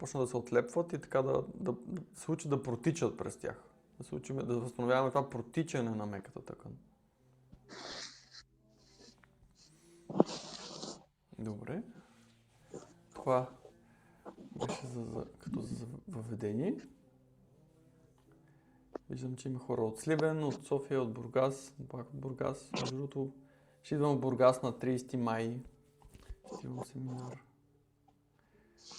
почнат да се отлепват и така да се учат да протичат през тях. Да се учим да възстановяваме това протичане на меката тъкан. Добре. Това беше като за въведение. Виждам, че има хора от Сливен, от София, от Бургас, пак от Бургас. Между другото, ще идвам в Бургас на 30 май. Ще имам семинар.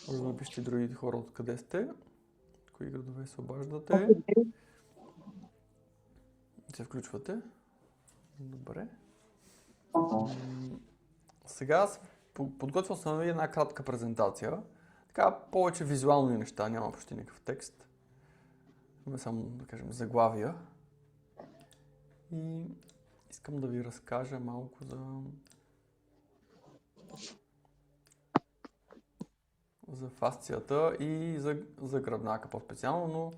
Може да напишете други хора откъде сте, кои градове се обаждате. Се включвате. Добре. Сега аз подготвил съм една кратка презентация. Така повече визуални неща, няма почти никакъв текст. Има само, да кажем, заглавия. И искам да ви разкажа малко за фасцията и за гръбнака по-специално, но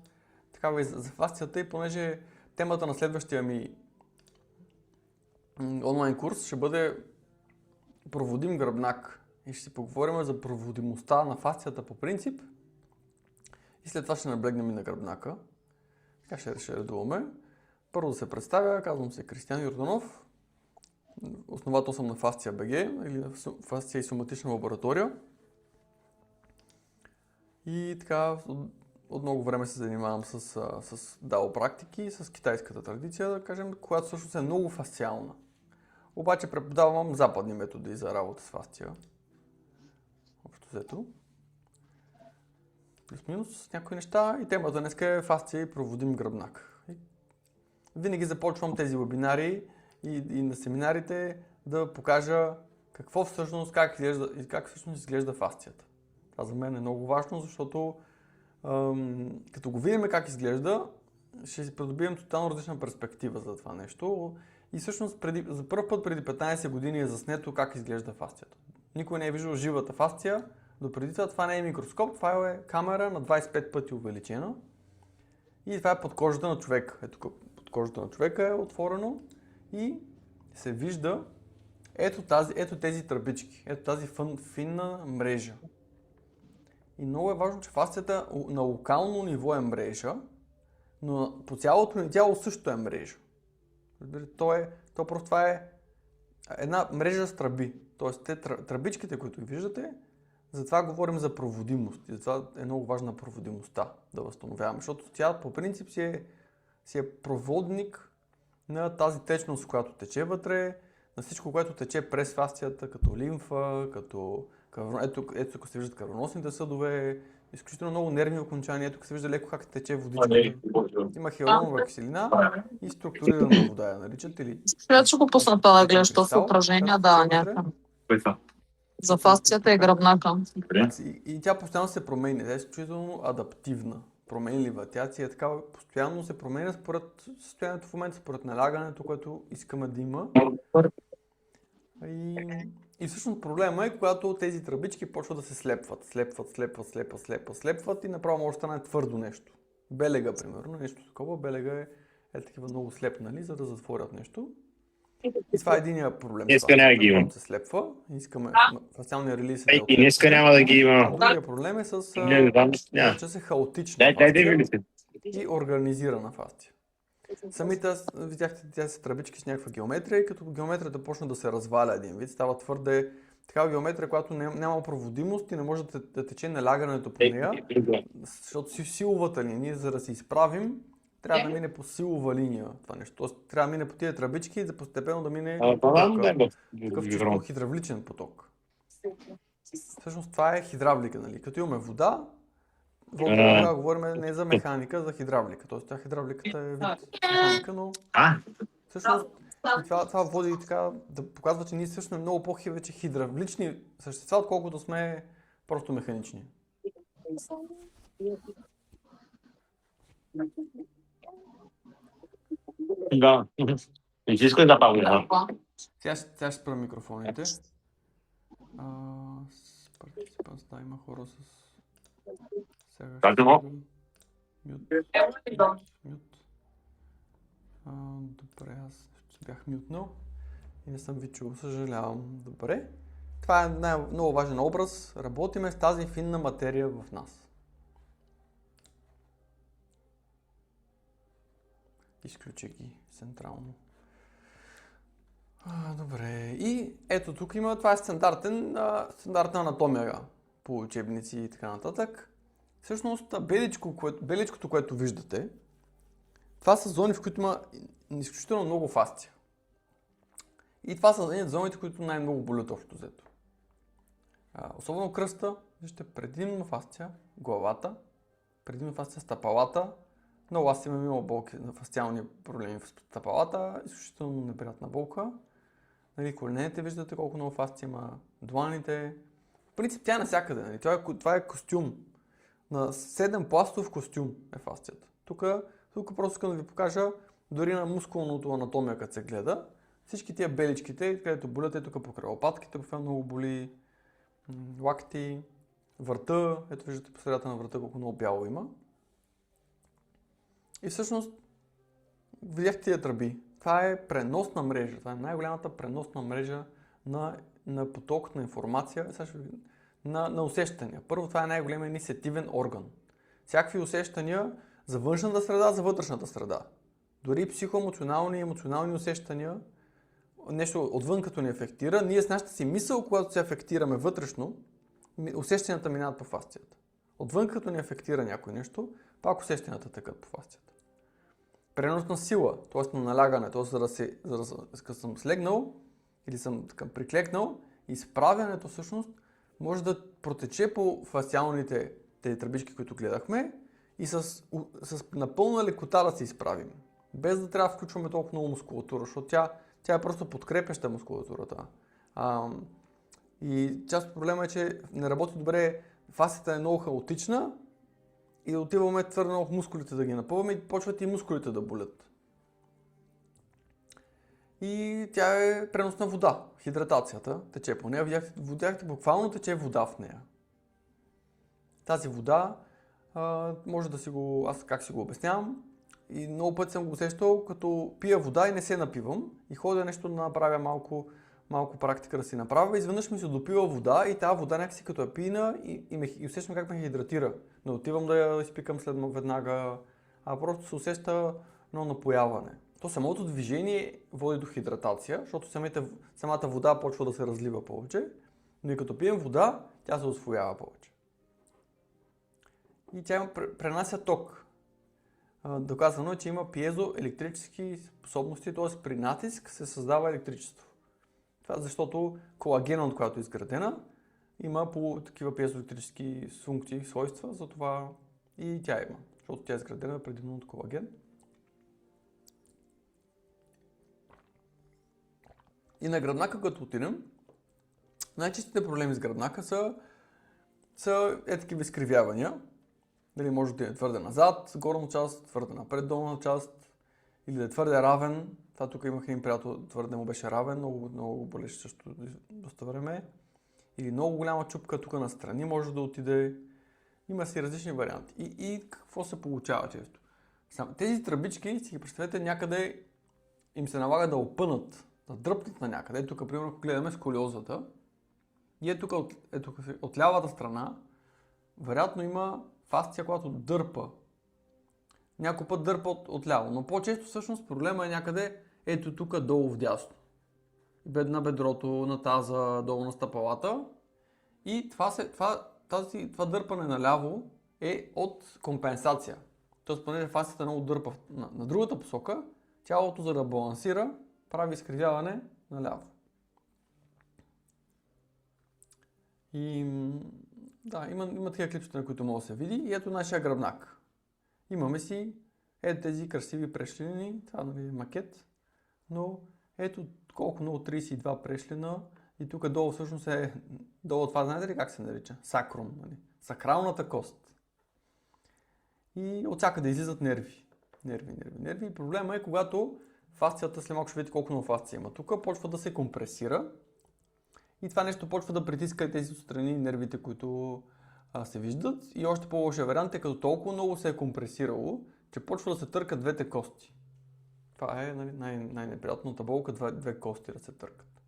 така и за фасцията, и понеже темата на следващия ми онлайн курс ще бъде проводим гръбнак и ще си поговорим за проводимостта на фасцията по принцип и след това ще наблегнем и на гръбнака. Така ще редуваме. Първо да се представя, казвам се Кристиян Йорданов, основател съм на Fascia BG или на Fascia и соматична лаборатория. И така от много време се занимавам с дао практики, с китайската традиция, да кажем, която всъщност е много фасциална. Обаче преподавам западни методи за работа с фасция. Общо взето. Плюс-минус с някои неща и темата днес е фасция и проводим гръбнак. Винаги започвам тези вебинари и на семинарите да покажа какво всъщност, как всъщност изглежда фасцията. Това за мен е много важно, защото като го видим как изглежда, ще си придобием тотално различна перспектива за това нещо. И всъщност за първ път преди 15 години е заснето как изглежда фасцията. Никой не е виждал живата фасция. Допреди това не е микроскоп, това е камера на 25 пъти увеличена. И това е под кожата на човека. Ето под кожата на човека е отворено и се вижда ето тези тръбички, ето тази финна мрежа. И много е важно, че фасцията на локално ниво е мрежа, но по цялото ни тяло също е мрежа. Това е една мрежа с тръби. Тоест тръбичките, които виждате, затова говорим за проводимост. И затова е много важна проводимостта да възстановяваме, защото тя по принцип си е проводник на тази течност, която тече вътре, на всичко, което тече през фасцията, като лимфа, като ето тук се виждат кръвоносните съдове, изключително много нервни окончания, тук се вижда леко как тече водичката. Има хиалуронова киселина и структурирана вода я наричат или... Сега ще го пусна това да гледаш това упражнение, да, някакво. За фасцията и гръбнака. И тя постоянно се променя, тя е изключително адаптивна, променлива. Тя си е така, постоянно се променя според състоянието в момента, според налягането, което искаме да има. И всъщност проблема е, когато тези тръбички почват да се слепват и направо може да стане твърдо нещо. Белега, примерно, нещо такова. Белега е такива много слепнали, за да затворят нещо. И това е единия проблем. Днеска няма ги имам. Се слепва. Искаме фасциалния релиз. И днеска няма да ги имам. Другия проблем е че се хаотична и организирана фасция. Самите, видяхте, тя са тръбички с някаква геометрия и като геометрията почна да се разваля един вид, става твърде такава геометрия, която няма проводимост и не може да тече налягането по нея, защото си силовата линия. Ние за да се изправим, трябва да мине по силова линия това нещо. Тоест трябва да мине по тия тръбички и постепенно да мине такъв чисто хидравличен поток. Всъщност това е хидравлика, нали? Като имаме вода, тогава говорим не за механика, за хидравлика. Тоест хидравликата е вид механика, но всъщност това води така да показва, че ние всъщност сме много по-вече хидравлични същества, отколкото сме просто механични. Да. Не си искаш да павам. Сега ще спра микрофоните. Да, има хора с... Как да го? Добре, аз бях мютнал и не съм ви чул, съжалявам. Добре. Това е много важен образ. Работиме с тази финна материя в нас. Изключи ги централно. Добре. И ето тук има, това е стандартна анатомия по учебници и така нататък. Всъщност беличкото, което виждате, това са зони, в които има изключително много фасция. И това са зоните, които най-много болят общо взето. Особено кръста, вижте, предимно фасция, главата, предимно фасция стъпалата. Много аз имал болки на фасциални проблеми в стъпалата, изключително неприятна болка. Нали, коленете виждате колко много фасция има, дланите. В принцип тя е навсякъде, нали? Това е костюм. На 7 пластов костюм е фасцията. Тук просто искам да ви покажа дори на мускулното анатомия, като се гледа. Всички тия беличките, където болят, тук покрай лопатките, много боли, лакти, врата, ето виждате по средата на врата колко много бяло има. И всъщност, видяхте тия тръби. Това е преносна мрежа. Това е най-голямата преносна мрежа на поток на информация, на усещания. Първо, това е най-големият инициативен орган. Всякакви усещания за външната среда, за вътрешната среда. Дори психоемоционални и емоционални усещания, нещо отвън като ни афектира, ние с нашата си мисъл, когато се афектираме вътрешно, усещанията минават по фасцията. Отвън като ни афектира някой нещо, пак усещанията тъкат по фасцията. Пренос на сила, т.е. на налягане, т.е. за да съм слегнал или съм приклекнал, изправянето всъщност може да протече по фасциалните тези тръбички, които гледахме и с напълна лекота да се изправим. Без да трябва да включваме толкова много мускулатура, защото тя е просто подкрепяща мускулатурата. И част от проблема е, че не работи добре, фасцията е много хаотична и отиваме твърде много в мускулите да ги напълваме и почват и мускулите да болят. И тя е пренос на вода. Хидратацията тече по нея. Видяхте, буквално тече вода в нея. Тази вода може да аз как си го обяснявам, и много пъти съм го усещал, като пия вода и не се напивам и ходя нещо да направя малко практика да си направя. Изведнъж ми се допива вода и тази вода някакси като я пина и усещам как ме хидратира. Не отивам да я изпикам веднага, а просто се усеща едно напояване. То самото движение води до хидратация, защото самата вода почва да се разлива повече, но и като пием вода, тя се усвоява повече. И тя пренася ток. Доказано е, че има пиезоелектрически способности, т.е. при натиск се създава електричество. Това защото колагена, от която е изградена, има по такива пиезоелектрически функции, свойства, затова и тя има, защото тя е изградена предимно от колаген. И на гръбнака, като отидем, най-честите проблеми с гръбнака са такива изкривявания. Дали може да е твърде назад, горна част, твърде напред, долна част, или да е твърде равен. Това тук имах един приятел, твърде му беше равен, много болеше също доста време. Или много голяма чупка тук настрани може да отиде. Има си различни варианти. И какво се получава често? Тези тръбички, си ги представете, някъде им се налага да опънат, да дръпнат на някъде. Тук, примерно, гледаме сколиозата. И тук от лявата страна, вероятно има фасция, която дърпа. Някой път дърпа отляво, но по-често всъщност проблема е някъде ето тук долу вдясно. На бедрото, на таза, долу на стъпалата. И това дърпане наляво е от компенсация. Тоест, понеже фасцията много дърпа на другата посока, тялото, за да балансира, прави изкривяване наляво. И да, има такива клипчета, на които може да се види. И ето нашия гръбнак. Имаме си тези красиви прешлини, това е макет, но ето колко много 32 прешлина и тук долу всъщност долу това, знаете ли как се нарича? Сакрум, нали? Сакралната кост. И от всякъде излизат нерви. Нерви. И проблема е, когато фасцията, след малко ще видите колко много фасция има тук, почва да се компресира и това нещо почва да притиска тези отстрани нервите, които се виждат. И още по-лошия вариант е, като толкова много се е компресирало, че почва да се търкат двете кости. Това е най-неприятната болка, две кости да се търкат.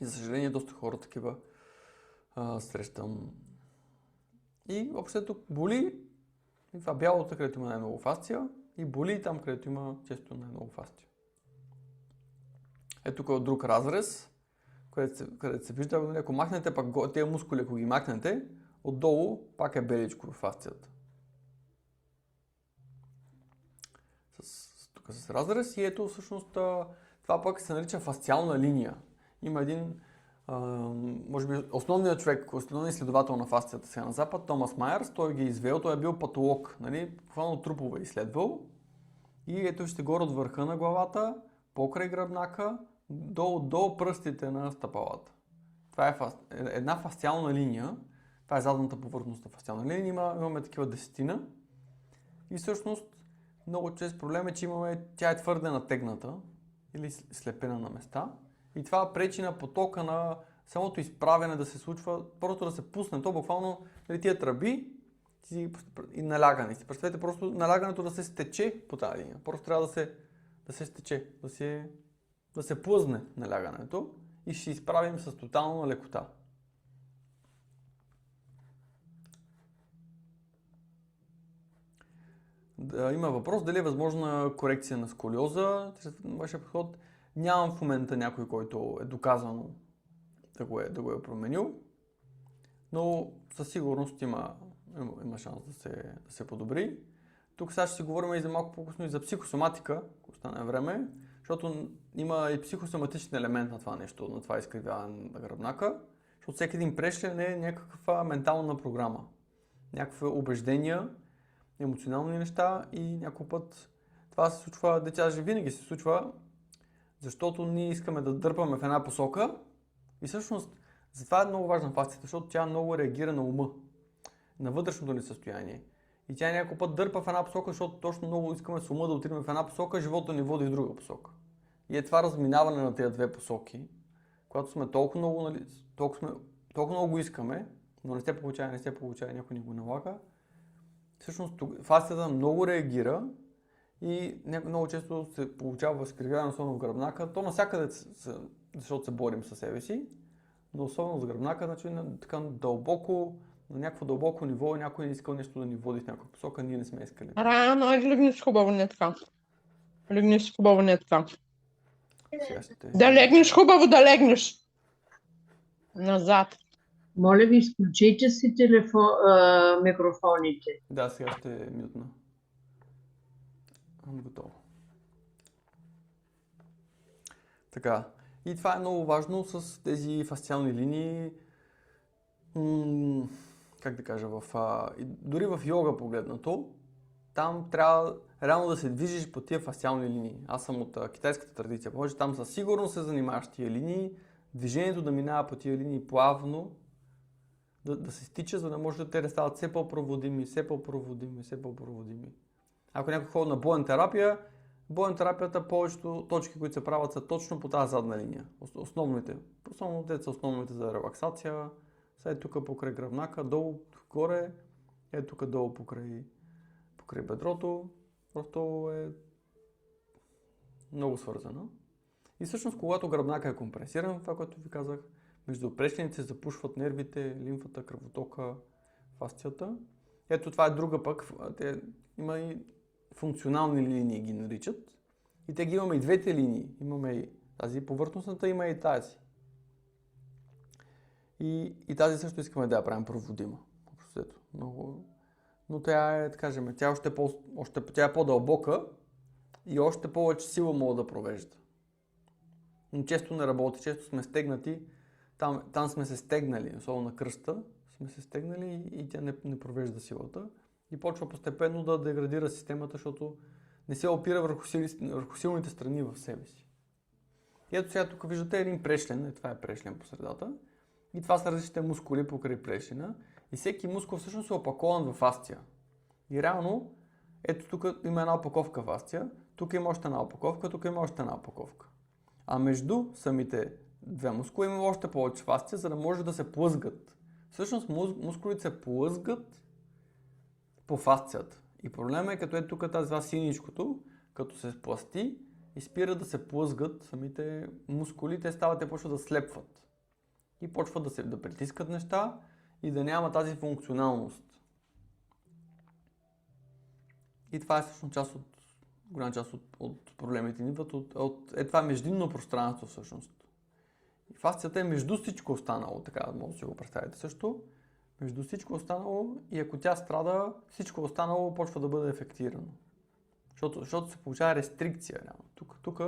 И за съжаление доста хора такива срещам. И общото боли, и това бялото, където има най-много фасция, и боли там, където има често най-много фастия. Ето тук е друг разрез, където се вижда, ако махнете пак тези мускули, ако ги махнете, отдолу пак е беличко в фасцията. Тук с разрез и ето всъщност това пък се нарича фасциална линия. Има един, може би основният човек, основният изследовател на фасцията сега на Запад, Томас Майерс, той ги е извел, той е бил патолог, нали, буквално трупове изследвал и ето ще горе от върха на главата, покрай гръбнака, до пръстите на стъпалата. Това е една фасциална линия. Това е задната повърхност на фасциална линия. Имаме такива десетина. И всъщност много чест проблем е, че тя е твърде натегната или слепена на места. И това пречи на потока на самото изправяне да се случва, просто да се пусне. То буквално тия тръби и налягане. Si представете просто налягането да се стече по тази линия. Просто трябва да се стече, да се плъзне налягането и ще се изправим с тотална лекота. Да, има въпрос дали е възможна корекция на сколиоза. Вашия подход, нямам в момента някой, който е доказано да го е променил, но със сигурност има шанс да се подобри. Тук сега ще си говорим и за малко по-късно и за психосоматика, ако стане време, защото има и психосоматичен елемент на това нещо, на това изкривяване на гръбнака, защото всеки един прешлен е някаква ментална програма, някакви убеждения, емоционални неща и някой път това се случва, винаги се случва, защото ние искаме да дърпаме в една посока и всъщност затова е много важна фасцията, защото тя много реагира на ума, на вътрешното ни състояние. И тя някой път дърпа в една посока, защото точно много искаме с ума да отидем в една посока, живота ни води в друга посока. И е това разминаване на тези две посоки, когато сме толкова много го искаме, но не се получава, някой ни го налага. Всъщност фасцията много реагира и много често се получава възкривяване, особено в гръбнака. То навсякъде, защото се борим със себе си, но особено с гръбнака, значи така дълбоко, на някакво дълбоко ниво, някой не искал нещо да ни води в някаква посока, ние не сме искали. Рано, легнеш хубаво, не така. Легнеш хубаво, не така. Да легнеш хубаво, да легнеш. Назад. Моля ви, изключите си микрофоните. Да, сега ще е мютна. Готово. Така. И това е много важно с тези фасциални линии. Как да кажа, дори в йога погледнато, там трябва реално да се движиш по тия фасциални линии. Аз съм от китайската традиция, може там със сигурност се занимаваш с тия линии, движението да минава по тия линии плавно, да се стича, за да може да те да стават все по-проводими. Ако някой ходи на боен терапията, повечето точки, които се правят, са точно по тази задна линия. Основните са основните за релаксация. Сега е тук покрай гръбнака, долу горе, е тук долу покрай бедрото. Просто е много свързано. И всъщност, когато гръбнака е компресиран, това, което ви казах, между прешлените се запушват нервите, лимфата, кръвотока, фасцията. Ето това е друга пък. Има и функционални линии ги наричат. И те ги имаме и двете линии. Имаме и тази повърхностната, има и тази. И тази също искаме да я правим проводима. Но тя е, да кажем, тя е по-дълбока и още повече сила може да провежда. Но често не работи, често сме стегнати. Там сме се стегнали, особено на кръста, сме се стегнали и тя не провежда силата. И почва постепенно да деградира системата, защото не се опира върху силните страни в себе си. И ето сега тук виждате един прешлен, това е прешлен по средата. И това са различните мускули покрай прешлена. И всеки мускул всъщност е опакован в фасция. И реално, ето тук има една опаковка фасция, тук има още една опаковка, тук има още една опаковка. А между самите две мускули има още повече фасция, за да може да се плъзгат. Всъщност мускулите се плъзгат по фасцията. И проблема е, като е тук тази синичкото, като се сплъсти и спира да се плъзгат самите мускули, те почват да слепват. И почват да притискат неща и да няма тази функционалност. И това е всъщност част от голяма част от проблемите ни идват от това междинно пространство всъщност. И фасцията е между всичко останало, така може да си го представите също. Между всичко останало и ако тя страда, всичко останало почва да бъде афектирано. Защото се получава рестрикция. Тук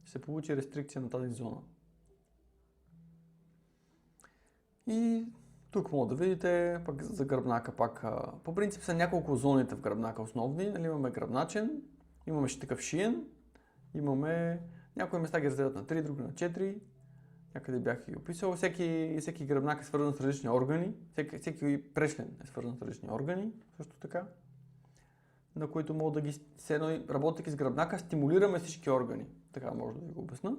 ще се получи рестрикция на тази зона. И тук може да видите пък за гръбнака пак. По принцип са няколко зоните в гръбнака основни. Нали, имаме гръбначен, имаме такъв шиен, имаме някои места ги разделят на 3, други на 4. Някъде бях ги описал. Всеки гръбнак е свързан с различни органи. Всеки прешлен е свързан с различни органи, също така, на които мога да ги, работейки с гръбнака, стимулираме всички органи. Така може да ви го обясна.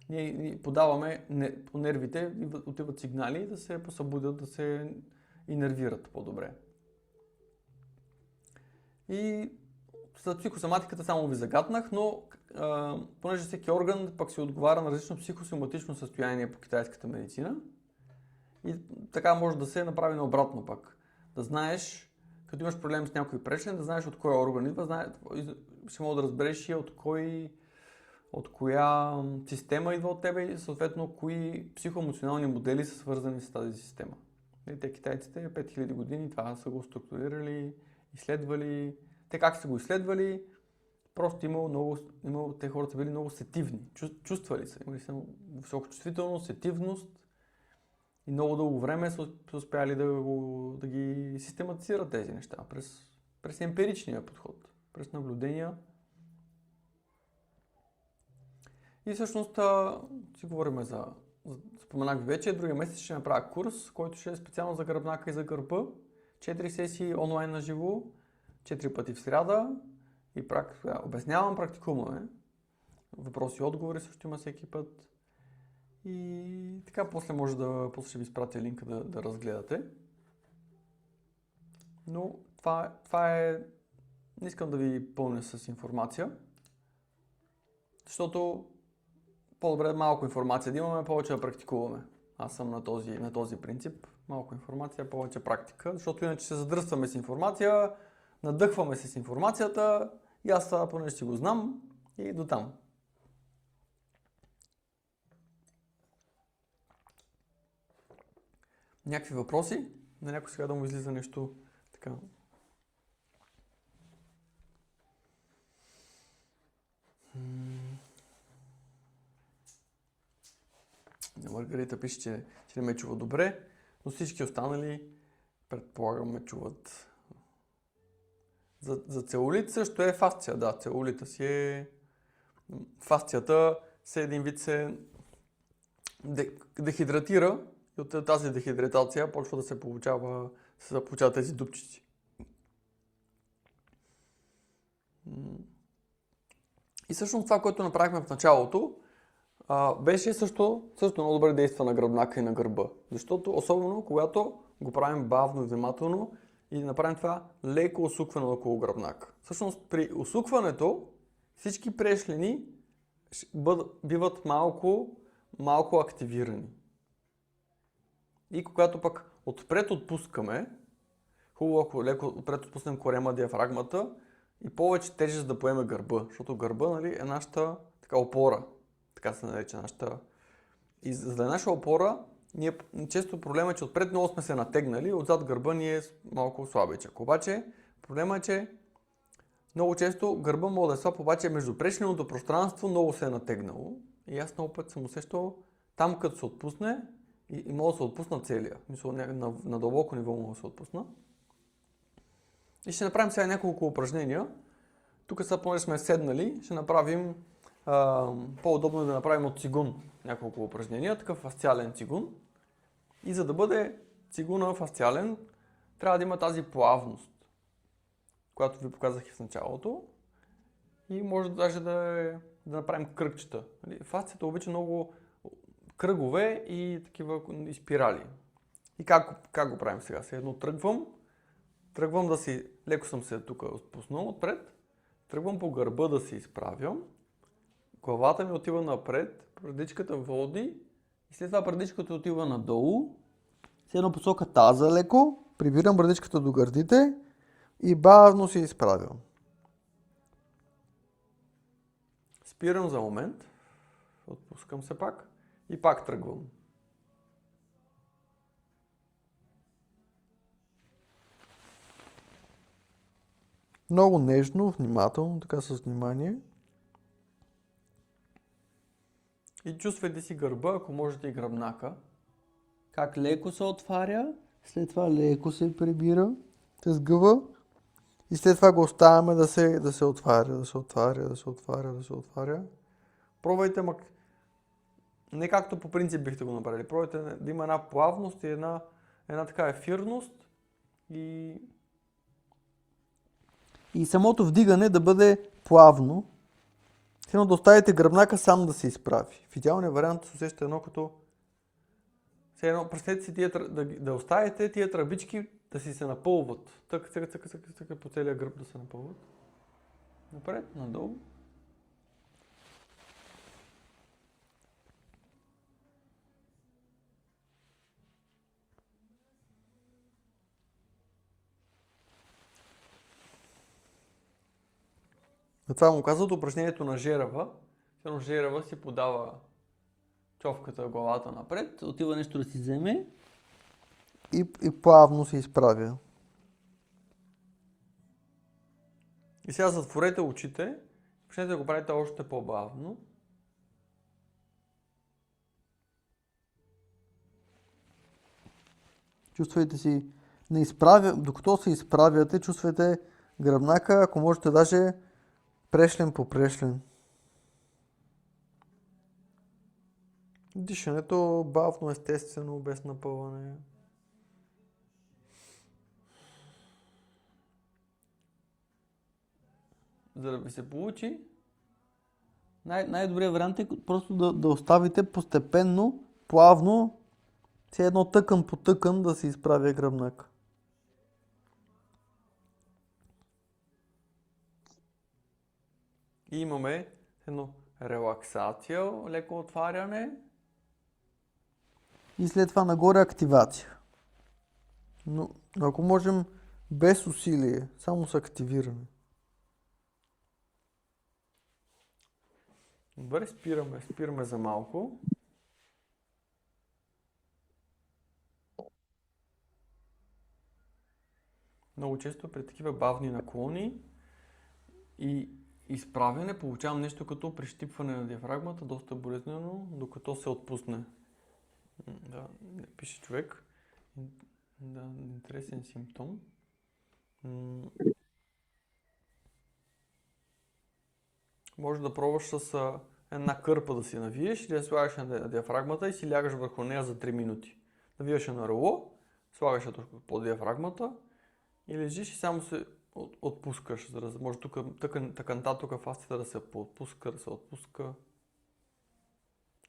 Ние подаваме по нервите, отиват сигнали да се посъбудят, да се инервират по-добре. И за психосоматиката само ви загатнах, но понеже всеки орган пък се отговаря на различно психосоматично състояние по китайската медицина, и така може да се направи наобратно пък. Да знаеш, като имаш проблем с някой прешлен, да знаеш от кой орган идва, ще мога да разбереш и от коя система идва от тебе и съответно кои психоемоционални модели са свързани с тази система. И те китайците 5000 години това са го структурирали, изследвали. Те как са го изследвали? Просто те хората са били много сетивни, чувствали са, имали са висока чувствителност, сетивност и много дълго време са успяли да ги систематизират тези неща през емпиричния подход, през наблюдения. И всъщност си говорим споменах ви вече, другия месец ще направя курс, който ще е специално за гръбнака и за гърба. 4 сесии онлайн на живо, 4 пъти в сряда и обяснявам, практикуваме. Въпроси и отговори също има всеки път. И така после ще ви изпратя линка да разгледате. Но това е... Не искам да ви пълня с информация, защото по-добре малко информация да имаме, повече да практикуваме. Аз съм на този принцип. Малко информация, повече практика, защото иначе се задръстваме с информация, надъхваме се с информацията и аз това поне си го знам и до там. Някакви въпроси? На някой сега да му излиза нещо така. Маргарита пише, че не ме чува добре, но всички останали предполагам ме чуват. За целулит също е фасция, да, целулита си е... Фасцията се един вид се дехидратира и от тази дехидратация почва да се получават тези дупчици. И всъщност това, което направихме в началото, беше също много добре действа на гръбнака и на гърба. Защото особено когато го правим бавно и внимателно и направим това леко усукване около гръбнака. Всъщност при усукването всички прешлени биват малко активирани. И когато пък отпред отпускаме, хубаво ако леко отпред отпуснем корема, диафрагмата и повече тежест да поеме гърба, защото гърба, нали, е нашата така опора. Така се нарече нашата. И за да е наша опора, ние често проблема е, че отпред много сме се натегнали, отзад гърба ни е малко слабичък. Обаче проблема е, че много често гърба може да е слаб, обаче между прешленото пространство много се е натегнало. И аз много път съм усещал там, като се отпусне и мога да се отпусна целия. Мисля, на дълбоко ниво мога да се отпусна. И ще направим сега няколко упражнения. Тук сега, понеже сме седнали, ще направим по-удобно е да направим от цигун няколко упражнения, такъв фасциален цигун. И за да бъде цигуна фасциален, трябва да има тази плавност, която ви показах и в началото. И може даже да направим кръгчета. Фасцията обича много кръгове и такива и спирали. И как го правим сега? Сега едно тръгвам да си, леко съм се тук отпуснал отпред, тръгвам по гърба да се изправям, главата ми отива напред, предичката води и след това предичката отива надолу, с една посока таза леко, прибирам предичката до гърдите и бавно се изправям. Спирам за момент. Отпускам се пак. И пак тръгвам. Много нежно, внимателно, така с внимание. И чувствайте си гърба, ако можете и гръбнака. Как леко се отваря, след това леко се прибира с гъба. И след това го оставяме да се отваря, да се отваря, да се отваря, да се отваря. Пробвайте, не както по принцип бихте го направили. Пробвайте да има една плавност и една така ефирност и самото вдигане да бъде плавно. Едно да оставите гръбнака сам да се изправи. В идеалния вариант се усеща едно като... Представете си да оставите тия тръбички да си се напълват. Тък по целия гръб да се напълват. Напред, надолу. Това му казват упражнението на жерава. Жерава си подава човката главата напред, отива нещо да си вземе и плавно се изправя. И сега затворете очите, почнете да го правите още по-бавно. Чувствайте си, докато се изправяте, чувствайте гръбнака, ако можете даже прешлен по прешлен. Дишането бавно, естествено, без напъване. За да ви се получи, най-добрият вариант е просто да оставите постепенно, плавно, все едно тъкан по тъкан да се изправя гръбнак. И имаме едно релаксация, леко отваряне и след това нагоре активация. Но ако можем без усилие, само с активиране. Добре, спираме за малко. Много често при такива бавни наклони и изправяне получавам нещо като прищипване на диафрагмата, доста болезнено, докато се отпусне. Да, пише човек. Да, интересен симптом. Може да пробваш с една кърпа да си навиеш или да слагаш на диафрагмата и си лягаш върху нея за 3 минути. Навиеш на ръло, слагаш я под диафрагмата и лежиш и само се отпускаш, за да може тъканта, тук фасцията да се отпуска.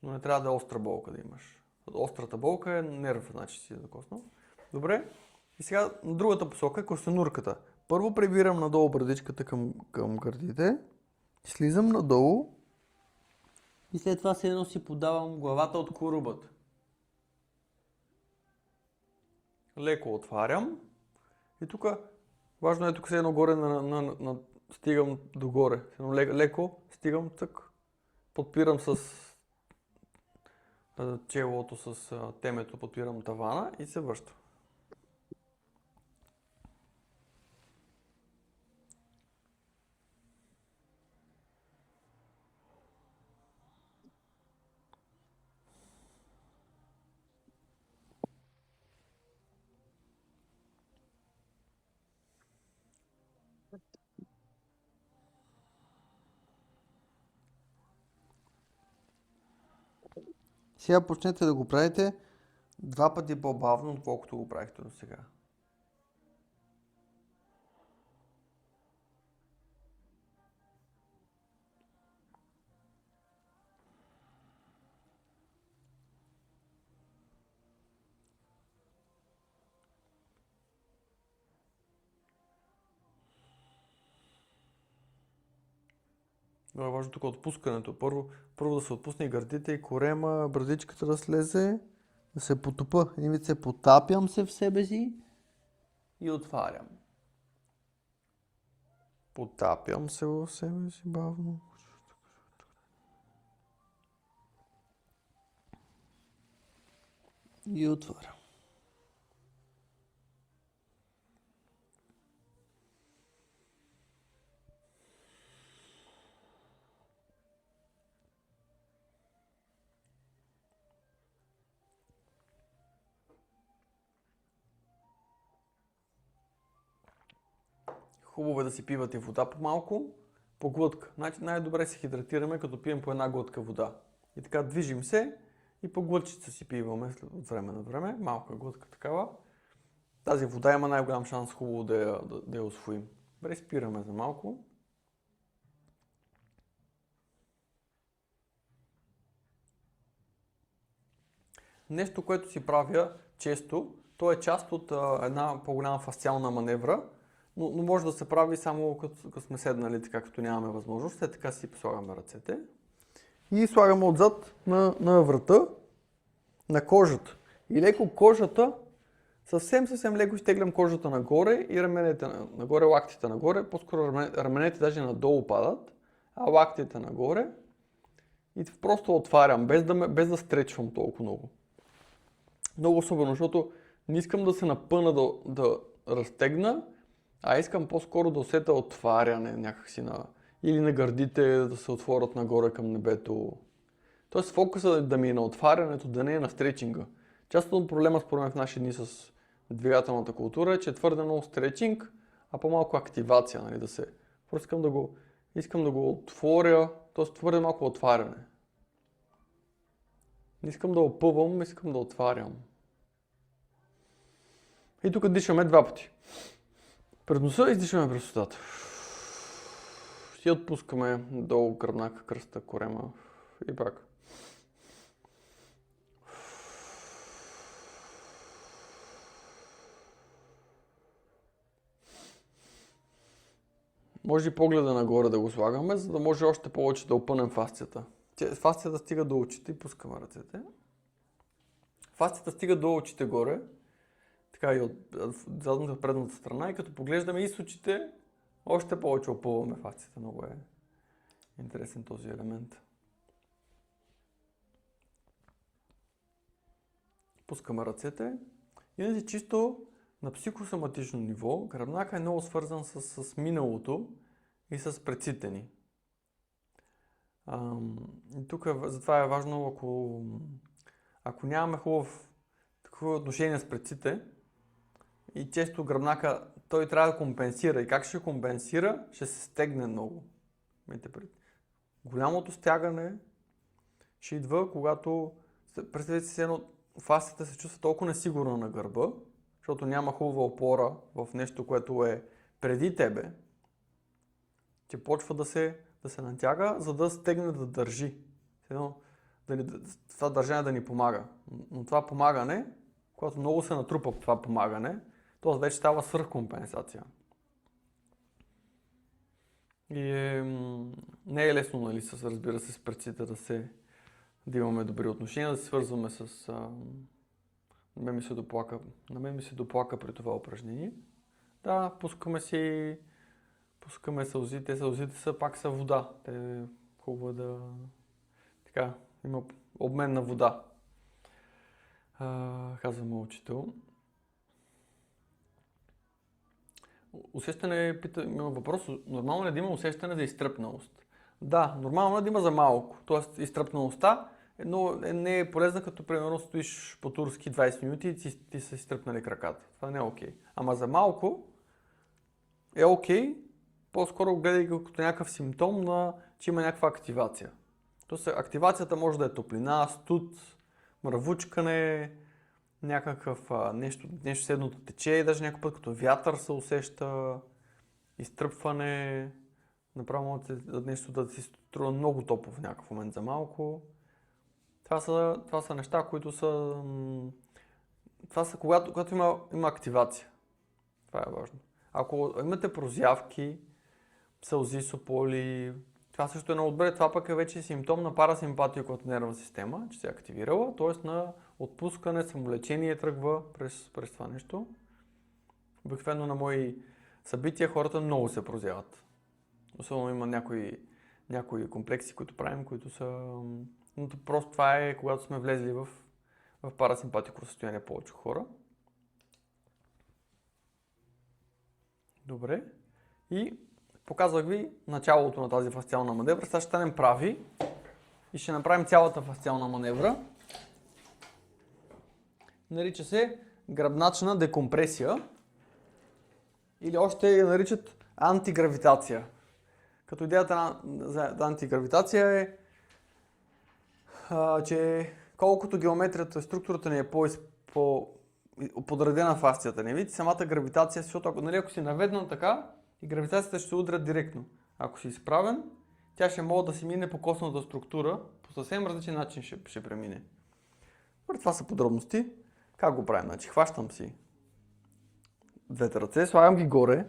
Но не трябва да е остра болка да имаш. Острата болка е нерв, значи си докоснал. Добре. И сега на другата посока е костенурката. Първо прибирам надолу брадичката към гърдите. Слизам надолу. И след това се едно си подавам главата от корубата. Леко отварям. И тук, важно е тук се едно горе, стигам догоре. Леко стигам тък. Подпирам с челото, с темето, подпирам тавана и се връщам. Сега почнете да го правите 2 пъти по-бавно, отколкото го правихте до сега. Много е важно тук отпускането. Първо да се отпусне и гърдите, и корема, брадичката да слезе, да се потопа. Един вид се потапям се в себе си и отварям. Потапям се в себе си бавно. И отварям. Хубаво е да си пивате вода по-малко, по глътка. Значи най-добре се хидратираме, като пием по една глътка вода. И така движим се и по глътчица си пиваме от време на време, малка глътка такава. Тази вода има най-голям шанс хубаво да я усвоим. Добре, спираме за малко. Нещо, което си правя често, то е част от една по-голяма фасциална маневра, но може да се прави само като сме седнали, така като нямаме възможност. След така си слагаме ръцете и слагаме отзад на врата, на кожата. И леко кожата, съвсем леко изтеглям кожата нагоре и раменете нагоре, лактите нагоре. По-скоро раменете даже надолу падат, а лактите нагоре. И просто отварям, без да стречвам толкова много. Много особено, защото не искам да се напъна да разтегна, а искам по-скоро да усета отваряне някакси или на гърдите да се отворят нагоре към небето. Тоест фокуса да ми е на отварянето, да не е на стречинга. Част от проблема според мен в наши дни с двигателната култура е, че е твърде много стречинг, а по-малко активация, нали, Просто искам да го отворя, т.е. твърде малко отваряне. Не искам да опъвам, искам да отварям. И тук дишаме два пъти. През носа издишаме през устата. И отпускаме долу гръбнака, кръста, корема и пак. Може и погледа нагоре да го слагаме, за да може още повече да опънем фасцията. Фасцията стига до очите и пускаме ръцете. Фасцията стига до очите горе, така и от задната и от предната страна, и като поглеждаме и с очите, още повече опъваме фасцията. Много е интересен този елемент. Пускаме ръцете. Иначе чисто на психосоматично ниво, гръбнака е много свързан с миналото и с предците ни. И тук затова е важно, ако нямаме такова отношение с предците, и често гръбнака, той трябва да компенсира. И как ще компенсира? Ще се стегне много. Голямото стягане ще идва, когато, представете си, фасцията се чувства толкова несигурна на гърба, защото няма хубава опора в нещо, което е преди тебе, че почва да се натяга, за да стегне, да държи. Това държане да ни помага. Но това помагане, когато много се натрупа това помагане, то вече става свръхкомпенсация. И не е лесно, нали, разбира се, с предците да имаме добри отношения, да се свързваме с... На мен ми се доплака при това упражнение. Да, пускаме сълзите. Сълзите пак са вода. Те хубаво е така, има обмен на вода. Казва учител. Има въпрос, нормално ли да има усещане за изтръпналост? Да, нормално е да има за малко. Тоест изтръпналостта но не е полезна, като примерно стоиш по турски 20 минути и ти са изтръпнали краката. Това не е окей. Ама за малко е окей, по-скоро гледай като някакъв симптом че има някаква активация. Тоест активацията може да е топлина, студ, мръвучкане, нещо седно да тече, даже някой път като вятър се усеща, изтръпване, направо нещо да си струва много топло в някакъв момент за малко. Това са неща, които са... Това са когато има активация. Това е важно. Ако имате прозявки, сълзи, сополи, това също е много добре. Това пък е вече симптом на парасимпатиката нервна система, че се е активирала, т.е. на отпускане, самолечение тръгва през това нещо. Обикновено на мои събития хората много се прозяват. Особено има някои комплекси, които правим, които са... Но просто това е когато сме влезли в в парасимпатико състояние повече хора. Добре. И показвах ви началото на тази фасциална маневра. Сега ще станем прави и ще направим цялата фасциална маневра. Нарича се гръбначна декомпресия или още я наричат антигравитация. Като идеята за антигравитация е, че колкото геометрията, структурата ни е подредена фасцията ни, видите, самата гравитация, защото ако си наведнал така, и гравитацията ще се удря директно. Ако си изправен, тя ще може да си мине по костната структура, по съвсем различен начин ще премине. Това са подробности. Как го правим? Значи, хващам си двете ръце, слагам ги горе,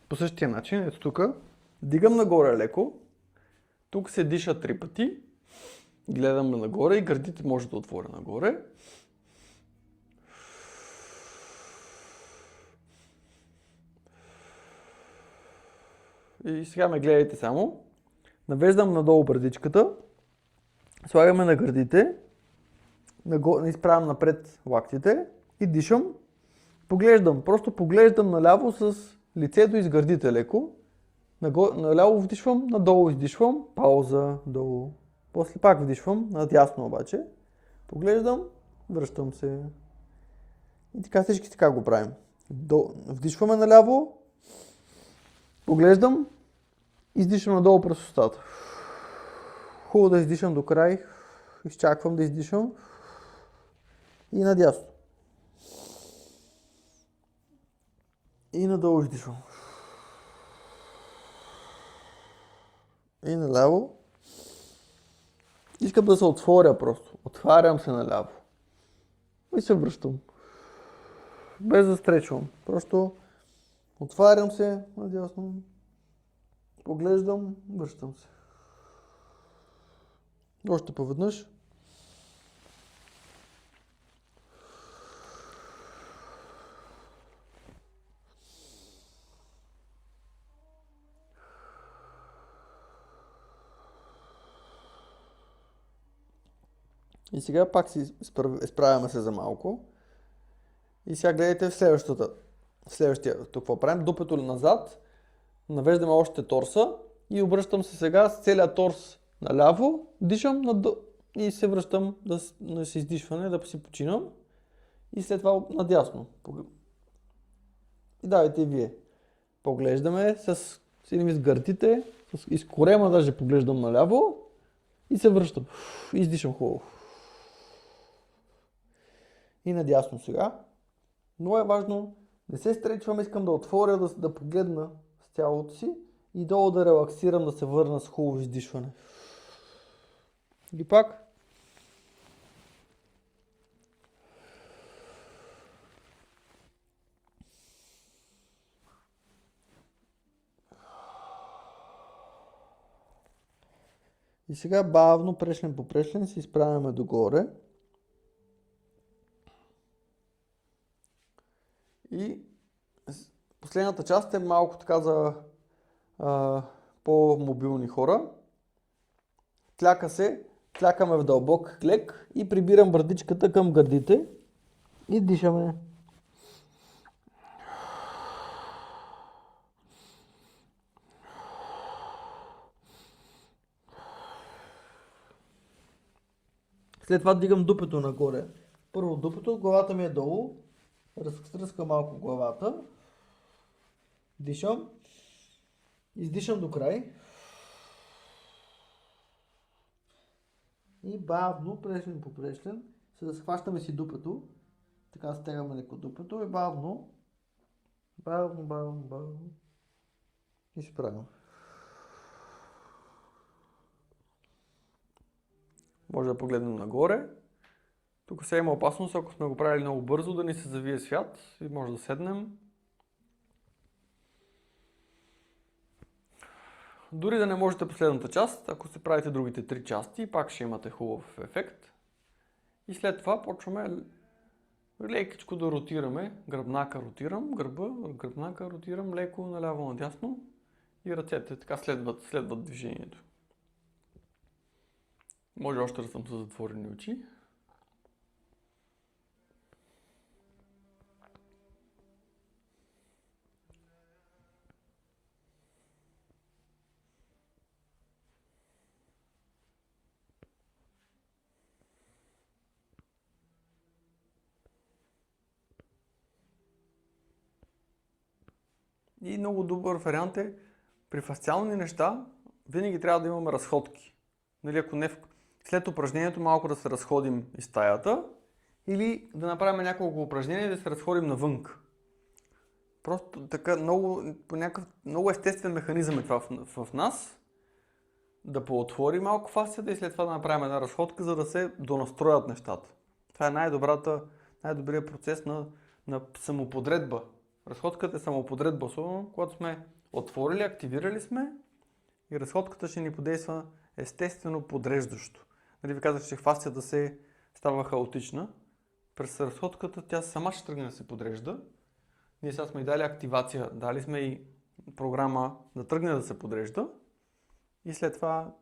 по същия начин, ето тук, дигам нагоре леко, тук се диша 3 пъти, гледам нагоре и гърдите може да отворя нагоре. И сега ме гледайте само. Навеждам надолу бърдичката, слагаме на гърдите, изправям напред лактите и дишам. Просто поглеждам наляво с лицето из гърдите леко. Наляво вдишвам, надолу издишвам, пауза, долу. После пак вдишвам, надясно обаче. Поглеждам, връщам се. И така всички така го правим. Вдишваме наляво, поглеждам, издишам надолу през устата. Хубаво да издишам до край, изчаквам да издишам и надясно. И надолу издишвам. И наляво. Искам да се отворя просто. Отварям се наляво. И се връщам. Без да стречвам. Просто отварям се надясно. Поглеждам, връщам се. Още поведнъж. И сега пак си изправяме се за малко. И сега гледайте в следващия. Тук какво правим? Дупето назад. Навеждаме още торса. И обръщам се сега с целият торс наляво. Дишам и се връщам на издишване, да си починам. И след това надясно. И давайте и вие. Поглеждаме с гърдите. Из корема даже поглеждам наляво. И се връщам. Издишам хубаво. И надясно сега. Много е важно, не се стречвам, искам да отворя, да погледна с тялото си и долу да релаксирам, да се върна с хубаво издишване. И пак. И сега бавно, прешлен по прешлен, се изправяме догоре. И последната част е малко така за по-мобилни хора. Клякаме в дълбок клек и прибирам бърдичката към гърдите и дишаме. След това дигам дупето нагоре. Първо дупето, главата ми е долу. Разтръскам малко главата. Дишам. Издишам до край. И бавно, прешлен по прешлен, схващаме си дупето. Така стягаме леко дупето и бавно. Бавно. И се правим. Може да погледнем нагоре. Тук сега има опасност, ако сме го правили много бързо, да ни се завие свят и може да седнем. Дори да не можете последната част, ако се правите другите 3 части, пак ще имате хубав ефект. И след това почваме лекичко да ротираме. Гръбнака ротирам, гръбнака ротирам, леко наляво надясно и ръцете така следват движението. Може още да съм с затворени очи. И много добър вариант е при фасциални неща винаги трябва да имаме разходки. Нали, ако не след упражнението малко да се разходим из стаята или да направим няколко упражнения и да се разходим навън. Просто така по някакъв много естествен механизъм е това в нас. Да поотвори малко фасцията и след това да направим една разходка, за да се донастроят нещата. Това е най-добрият процес на самоподредба. Разходката е самоподредба, особено когато сме отворили, активирали сме и разходката ще ни подейства естествено подреждащо. Нали ви казах, че фасцията става хаотична. През разходката тя сама ще тръгне да се подрежда. Ние сега сме и дали активация, дали сме и програма да тръгне да се подрежда и след това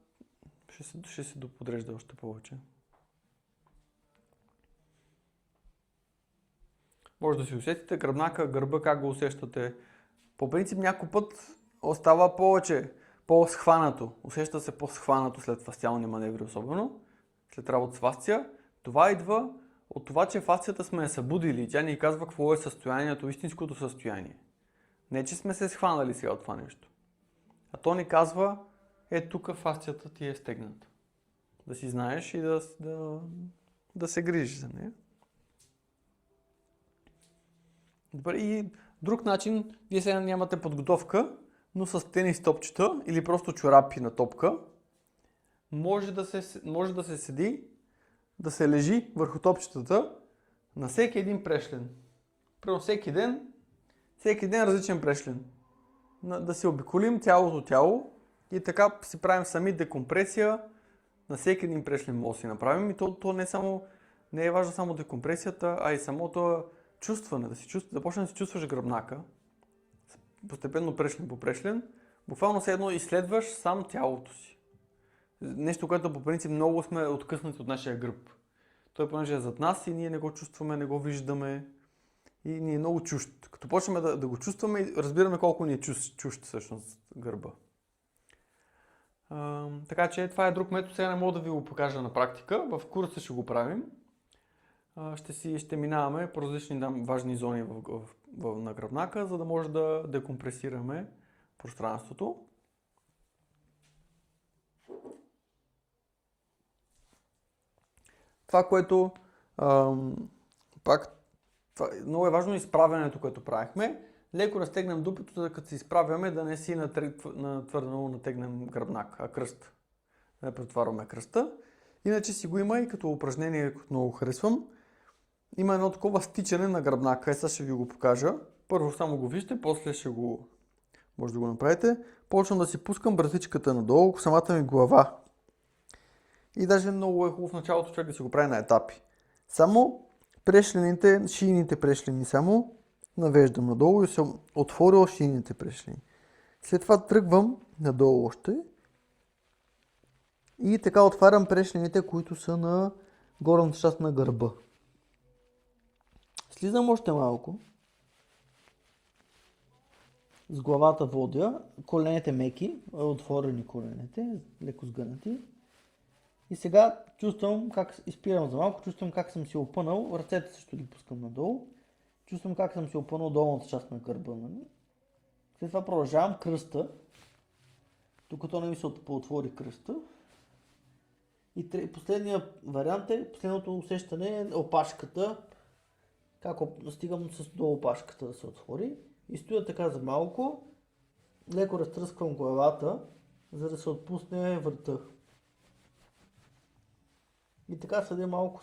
ще се доподрежда още повече. Може да си усетите гръбнака, гърба, как го усещате. По принцип някой път остава по-схванато. Усеща се по-схванато след фасциални маневри, особено след работа с фасция. Това идва от това, че фасцията сме я събудили и тя ни казва какво е състоянието, истинското състояние. Не, че сме се схванали сега от това нещо. А то ни казва, тук фасцията ти е стегната. Да си знаеш и да се грижиш за нея. Добре, и друг начин, вие сега нямате подготовка, но с тенис топчета или просто чорапи на топка, може да се седи, да се лежи върху топчетата на всеки един прешлен. Примерно всеки ден различен прешлен. Да си обиколим цялото тяло и така си правим сами декомпресия на всеки един прешлен може да си направим. И то не е важно само декомпресията, а и самото чувстване, да почне да си чувстваш гръбнака, постепенно прешлен по прешлен, буквално все едно изследваш сам тялото си. Нещо, което по принцип много сме откъснати от нашия гръб. Той понеже е зад нас и ние не го чувстваме, не го виждаме и ни е много чужд. Като почнем да го чувстваме, разбираме колко ни е чужд всъщност гърба. Така че това е друг метод, сега не мога да ви го покажа на практика, в курса ще го правим. Ще минаваме по различни важни зони на гръбнака, за да може да декомпресираме пространството. Това, което много е важно изправянето, което правихме. Леко разтегнем дупето, за да като се изправяме да не си твърде много натегнем гръбнак, а кръст. Да не претоварваме кръста. Иначе си го има и като упражнение, което много харесвам. Има едно такова стичане на гръбнака. Сега ще ви го покажа. Първо само го вижте, после може да го направите. Почвам да си пускам бразичката надолу, самата ми глава. И даже много е хубаво в началото човек да си го прави на етапи. Само шийните прешлени само навеждам надолу и съм отворил шийните прешлени. След това тръгвам надолу още. И така отварям прешлените, които са на горната част на гърба. Слизам още малко. С главата водя. Коленете меки, отворени коленете, леко сгънати. И сега чувствам как изпирам за малко, чувствам как съм си опънал, ръцете също ги пускам надолу. Чувствам как съм си опънал долната част на гърба. След това продължавам кръста, докато не ми се поотвори кръста. И последният вариант последното усещане е опашката. Как стигам до опашката да се отвори. И стоя така за малко, леко разтръсквам главата, за да се отпусне врата. И така седя малко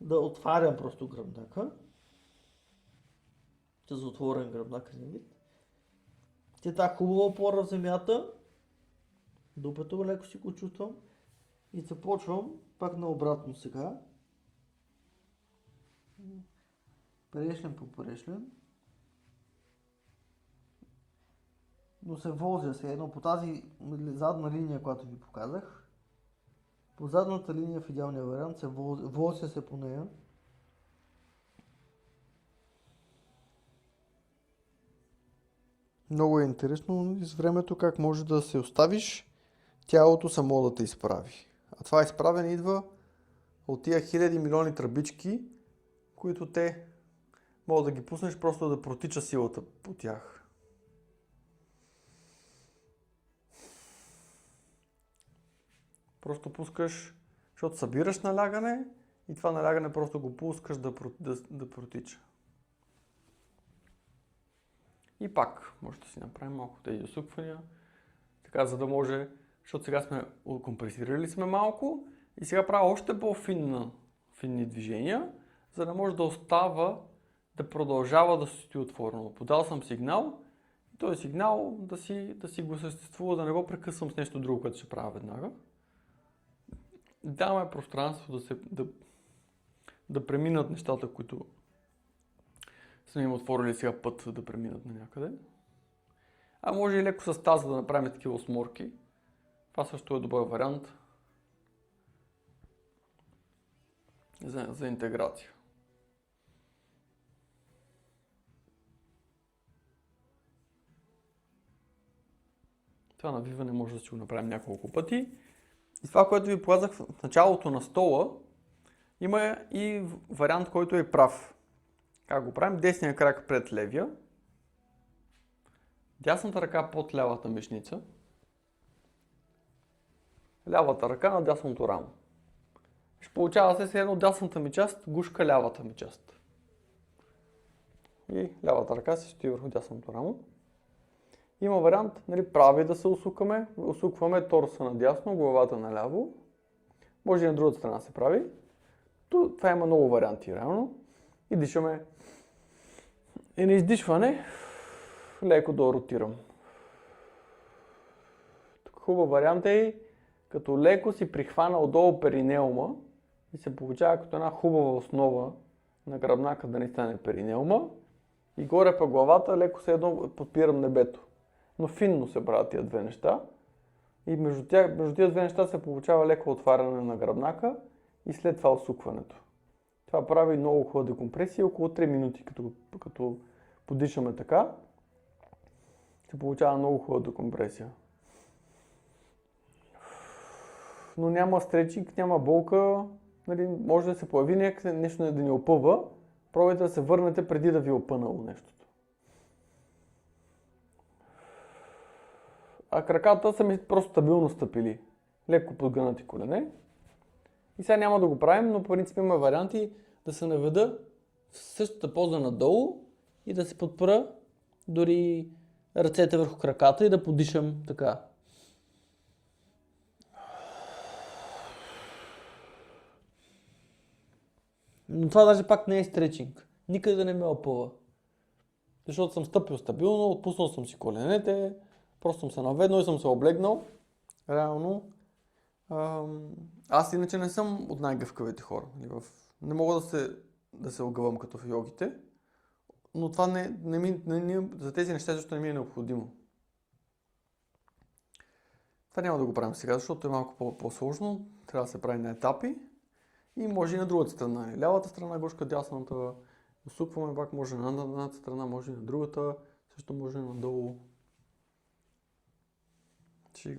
да отварям просто гръбнака. С отворен гръбнак един вид. Така хубаво опора в земята. Дупето леко си го чувствам. И започвам пак наобратно сега. Прешлен по прешлен. Но се возя се едно по тази задна линия, която ви показах. По задната линия в идеалния вариант се возя се по нея. Много е интересно с времето как може да се оставиш тялото само да те изправи. А това изправене идва от тия хиляди милиони тръбички, които те могат да ги пуснеш просто да протича силата по тях. Просто пускаш, защото събираш налягане и това налягане просто го пускаш да протича. И пак може да си направим малко тези усуквания, така за да може, защото сега сме компресирали сме малко и сега правя още по-финни движения, за да може да остава, да продължава да стои отворено. Подал съм сигнал и този сигнал да си го съществува, да не го прекъсвам с нещо друго, което ще правя веднага. Даваме пространство да преминат нещата, които сме им отворили сега път да преминат на някъде. А може и леко с таза да направим такива осморки. Това също е добър вариант за интеграция. Това навиване може да си го направим няколко пъти. И това, което ви показах в началото на стола, има и вариант, който е прав. Как го правим? Десния крак пред левия, дясната ръка под лявата мишница, лявата ръка на дясното рамо. Ще получава се едно дясната ми част гушка лявата ми част. И лявата ръка се стои върху дясното рамо. Има вариант, прави да се усукаме. Усукваме торса надясно, главата наляво. Може и на другата страна се прави. Това има много варианти реално. И дишаме. И на издишване леко да ротирам. Тук хубав вариант е като леко си прихвана отдолу перинеума и се получава като една хубава основа на гръбнака да не стане перинеума. И горе по главата леко се подпирам небето. Но финно се правят тия две неща. И между тия две неща се получава леко отваряне на гръбнака и след това усукването. Това прави много хубава декомпресия, около 3 минути, като подишаме така, се получава много хубава декомпресия. Но няма стречинг, няма болка, може да се появи нещо да ни опъва, пробайте да се върнете преди да ви е опънало нещото. А краката са ми просто стабилно стъпили, леко подгънати колене. И сега няма да го правим, но по принцип има варианти да се наведа в същата поза надолу и да се подпра дори ръцете върху краката и да подишам така. Но това даже пак не е стречинг. Никъде да не ме опъва. Защото съм стъпил стабилно, отпуснал съм си коленете, просто съм се наведнал и съм се облегнал. Реално. Аз иначе не съм от най-гъвкавите хора. Не мога да се огъвам като в йогите, но това за тези неща също не ми е необходимо. Това няма да го правим сега, защото е малко по-сложно. Трябва да се прави на етапи и може и на другата страна. Лявата страна гушка, дясната усукваме, пак може на едната страна, може и на другата, също може и надолу.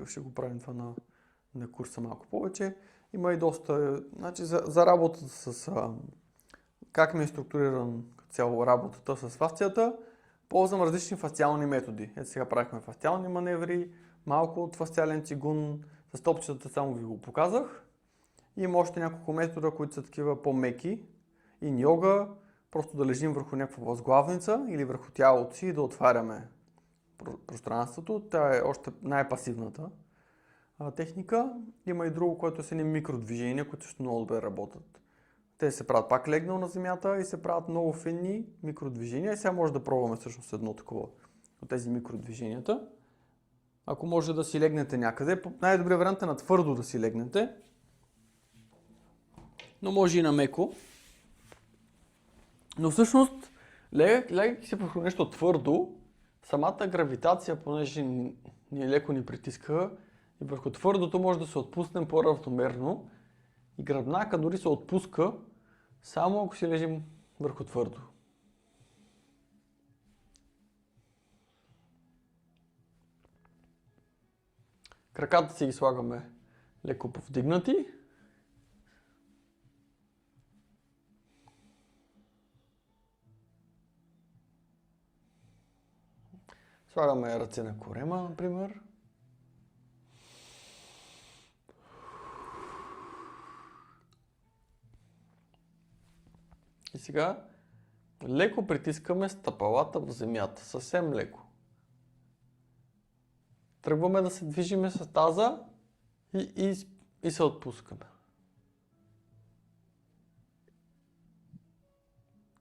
Ще го правим това на курса малко повече. Има и доста, за работата с как ми е структуриран цяло работата с фасцията, ползвам различни фасциални методи. Ето сега правихме фасциални маневри, малко от фасциален цигун, с топчетата само ви го показах. Има още няколко метода, които са такива по-меки. И йога, просто да лежим върху някаква възглавница или върху тялото си и да отваряме пространството. Тя е още най-пасивната техника. Има и друго, което са микродвижения, които също много добре работят. Те се правят пак легнал на земята и се правят много финни микродвижения. И сега може да пробваме всъщност едно такова от тези микродвиженията. Ако може да си легнете някъде, най-добрият вариант е на твърдо да си легнете. Но може и на меко. Но всъщност, легайки се върху нещо твърдо, самата гравитация, понеже леко ни притиска, и върху твърдото може да се отпуснем по-равномерно и гръбнака дори се отпуска, само ако си лежим върху твърдо. Краката си ги слагаме леко повдигнати. Слагаме ръце на корема, например. И сега леко притискаме стъпалата в земята, съвсем леко. Тръгваме да се движиме с таза и се отпускаме.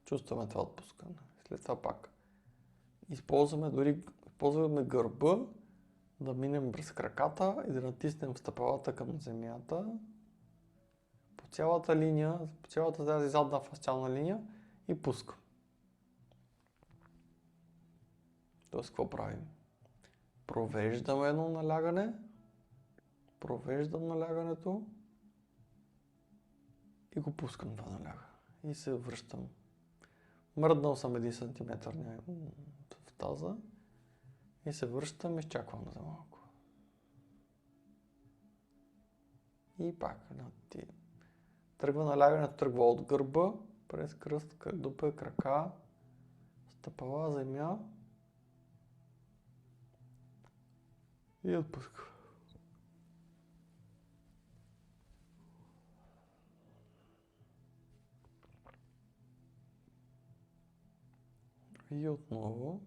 Чувстваме това отпускане. След това пак. Използваме гърба, да минем през краката и да натиснем стъпалата към земята. По цялата линия, по цялата тази задна фасциална линия и пускам. Тоест, какво правим? Провеждам едно налягане, провеждам налягането и го пускам това налягане. И се връщам. Мръднал съм 1 сантиметър в таза и се връщам и изчаквам за малко. И пак тръгва налягането, тръгва от гърба, през кръст, дупе, крака, стъпала, земя и отпуска. И отново,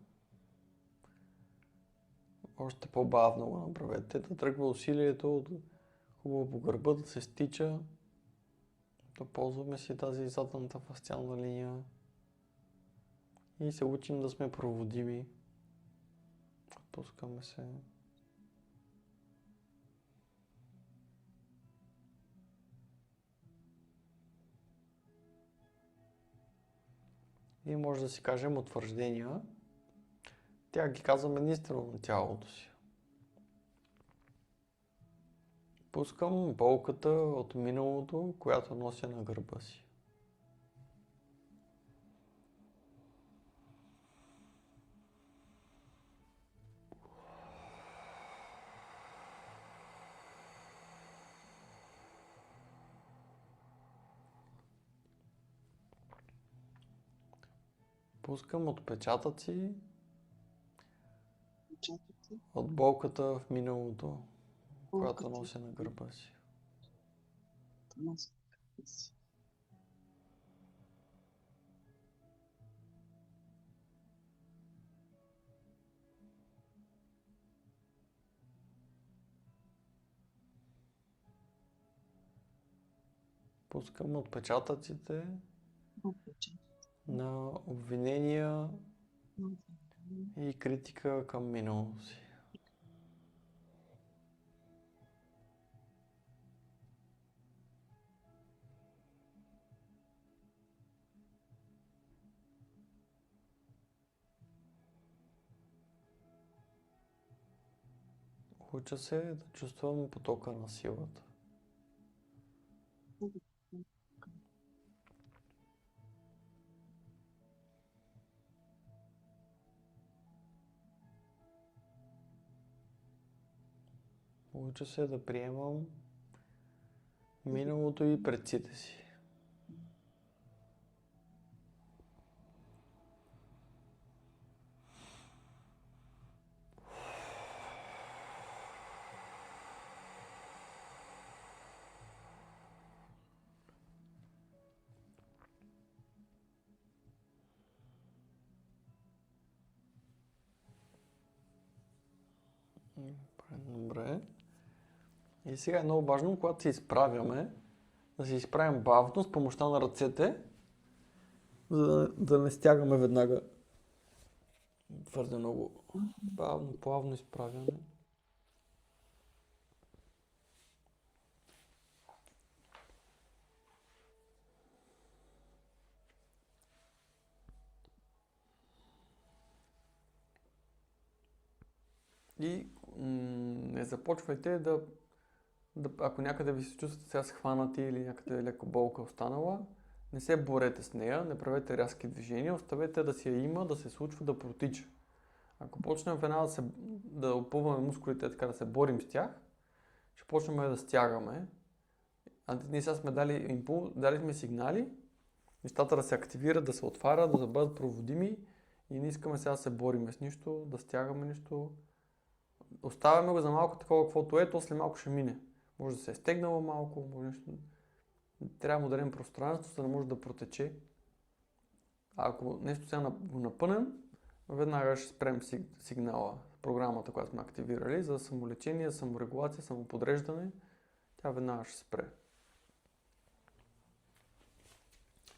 още по-бавно го направете, да тръгва усилието хубаво по гърба, да се стича, да ползваме си тази задната фасциална линия и се учим да сме проводими. Отпускаме се. И може да си кажем утвърждения. Тя ги казваме единствено на тялото си. Пускам болката от миналото, която нося на гърба си. Пускам отпечатъци от болката в миналото, която нося на гърба си. Пускам отпечатъците на обвинения и критика към миналото си. Уча се да чувствам потока на силата. Уча се да приемам миналото и предците си. Добре. И сега е много важно, когато се изправяме, да се изправим бавно с помощта на ръцете, за да не стягаме веднага твърде много. Бавно, плавно изправяне. И не започвайте ако някъде ви се чувствате сега схванати или някъде леко болка останала, не се борете с нея, не правете рязки движения, оставете да си я има, да се случва, да протича. Ако почнем веднага да опъваме мускулите, така да се борим с тях, ще почнем да стягаме. Ние сега сме дали импулс, дали сме сигнали, нещата да се активират, да се отварят, да бъдат проводими и не искаме сега да се бориме с нищо, да стягаме нищо. Оставяме го за малко такова, каквото е, то след малко ще мине. Може да се е стегнало малко, може нещо. Трябва да му дадем пространство, за да може да протече. Ако нещо сега го напънем, веднага ще спрем сигнала, програмата, която сме активирали за самолечение, саморегулация, самоподреждане. Тя веднага ще спре.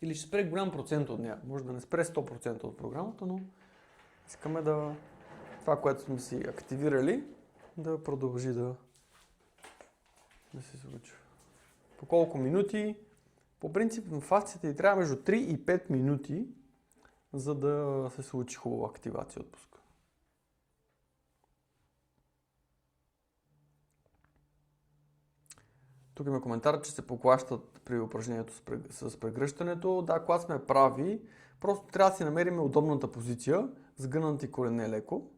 Или ще спре голям процент от нея. Може да не спре 100% от програмата, но искаме да това, което сме си активирали, да продължи да се случва. По колко минути? По принцип в фасцията и трябва между 3 и 5 минути, за да се случи хубава активация отпуска. Тук има коментар, че се поклащат при упражнението с прегръщането. Да, когато сме прави, просто трябва да си намерим удобната позиция, сгънати колене леко.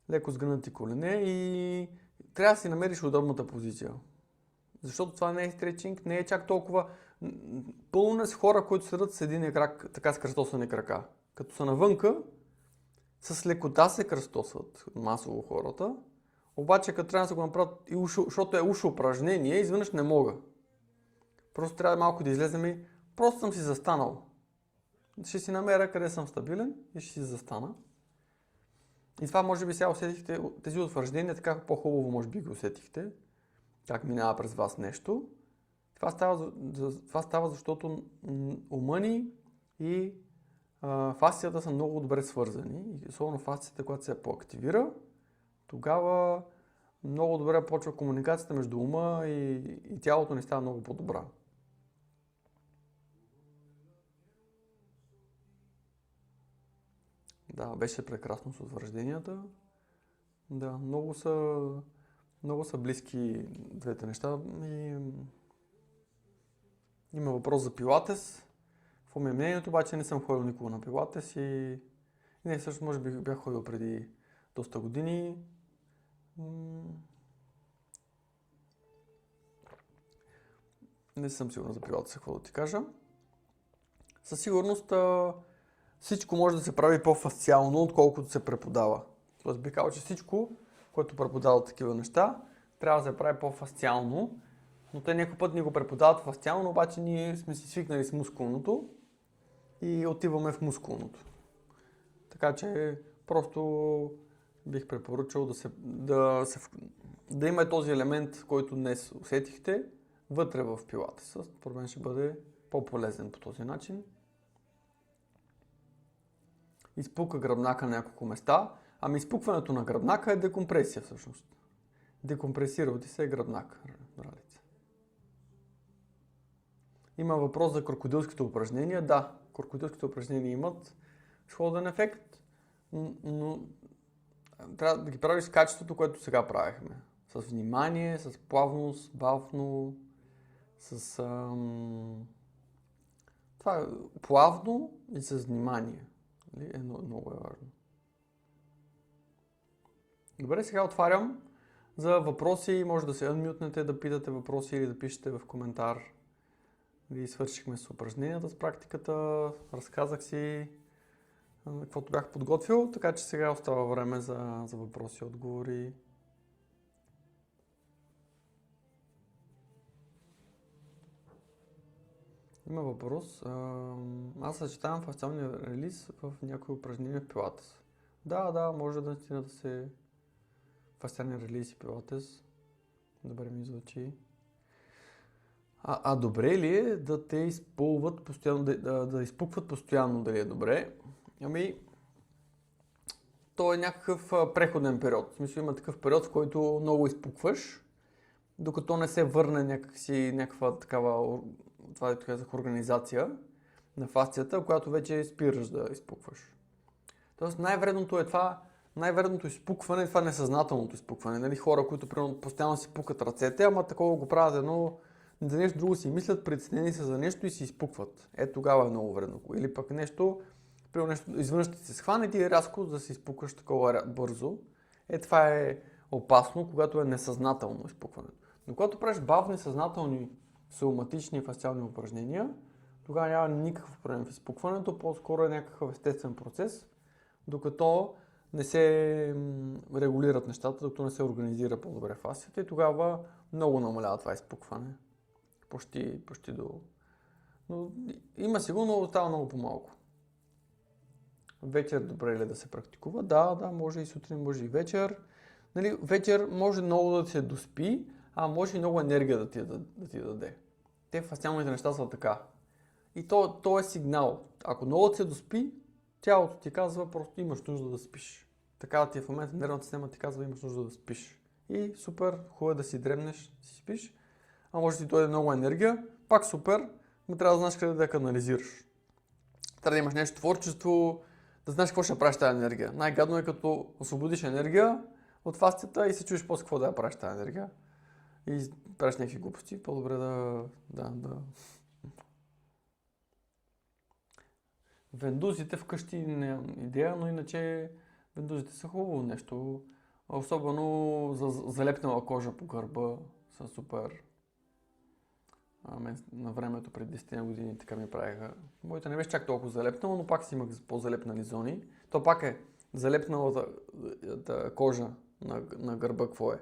Леко сгънати колене и трябва да си намериш удобната позиция. Защото това не е стречинг, не е чак толкова... Пълно е с хора, които седат с един крак, така с кръстосани крака. Като са навънка, с лекота се кръстосват масово хората. Обаче като трябва да се го направят, защото е ушо упражнение, изведнъж не мога. Просто трябва малко да излезем и просто съм си застанал. Ще си намеря къде съм стабилен и ще си застана. И това може би сега усетихте, тези утвърждения така по-хубаво може би ги усетихте. Как минава през вас нещо. Това става защото ума ни и фасцията са много добре свързани. И особено фасцията, когато се поактивира, тогава много добре почва комуникацията между ума и тялото ни става много по-добра. Да, беше прекрасно с утвържденията. Да, много са близки двете неща. И има въпрос за пилатес. В ми е мнението, обаче не съм ходил никога на пилатес и не, всъщност може би бях ходил преди доста години. Не съм сигурен за пилатес, какво да ти кажа. Със сигурност всичко може да се прави по-фасциално, отколкото се преподава. Тоест би казал, че всичко, което преподава такива неща, трябва да се прави по-фасциално, но те някой път ни го преподават фасциално, обаче ние сме си свикнали с мускулното и отиваме в мускулното. Така че просто бих препоръчал да има този елемент, който днес усетихте, вътре в пилатеса. Според мен ще бъде по-полезен по този начин. Изпука гръбнака на няколко места. Ами изпукването на гръбнака е декомпресия всъщност. Декомпресирал ти се е гръбнак. Има въпрос за крокодилските упражнения. Да, крокодилските упражнения имат сходен ефект, но трябва да ги правиш с качеството, което сега правихме. С внимание, с плавност, бавно, с това е плавно и с внимание. Много е важно. Добре, сега отварям за въпроси. Може да се unmute-нете, да питате въпроси или да пишете в коментар. Вие свършихме с упражненията, с практиката. Разказах си каквото бях подготвил, така че сега остава време за въпроси и отговори. Има въпрос. Аз съчетавам фасциалния релиз в някои упражнения в пилатес. Да, може да се фасциалния релиз и пилатес. Добре ми звучи. Добре ли е да те изпълват постоянно, да изпукват постоянно, дали е добре? Ами, то е някакъв преходен период. В смисъл има такъв период, в който много изпукваш, докато не се върне някаква такава, това е казах, организация на фасцията, която вече спираш да изпукваш. Тоест най-вредното е това, най-вредното изпукване е това несъзнателното изпукване. Нали? Хора, които примерно постоянно си пукат ръцете, ама такова го правят едно, за нещо друго си мислят, притеснени са за нещо и си изпукват. Тогава е много вредно. Или пък нещо, примерно нещо извън ще се схване и ти рязко да се изпукваш такова бързо. Това е опасно, когато е несъзнателно изпукването. Но когато правиш бавни, съзнателни, соматични фасциални упражнения, тогава няма никакъв проблем в изпукването, по-скоро е някакъв естествен процес, докато не се регулират нещата, докато не се организира по-добре фасцията и тогава много намалява това изпукване. Почти до... Но има сигурно, остава много по-малко. вечер добре ли е да се практикува? Да, може и сутрин, може и вечер. Нали, вечер може много да се доспи, а може и много енергия да ти даде. Те фасциалните неща са така. И то е сигнал. Ако много се доспи, тялото ти казва просто имаш нужда да спиш. Така ти е в момента нервната система ти казва имаш нужда да спиш. И супер, хубаво е да си дремнеш, да си спиш. А може да ти дойде много енергия, пак супер, но трябва да знаеш къде да я канализираш. Трябва да имаш нещо творчество, да знаеш какво ще правиш тази енергия. Най-гадно е като освободиш енергия от фастията и се чуеш после какво да я правиш тази енергия. И правиш някакви глупости. По-добре да. Вендузите вкъщи нямам идея, но иначе вендузите са хубаво нещо. Особено за залепнала кожа по гърба са супер. На времето преди 10 години така ми правиха. Моята не беше чак толкова залепнала, но пак си имах по-залепнали зони. То пак е залепналата кожа на гърба, какво е.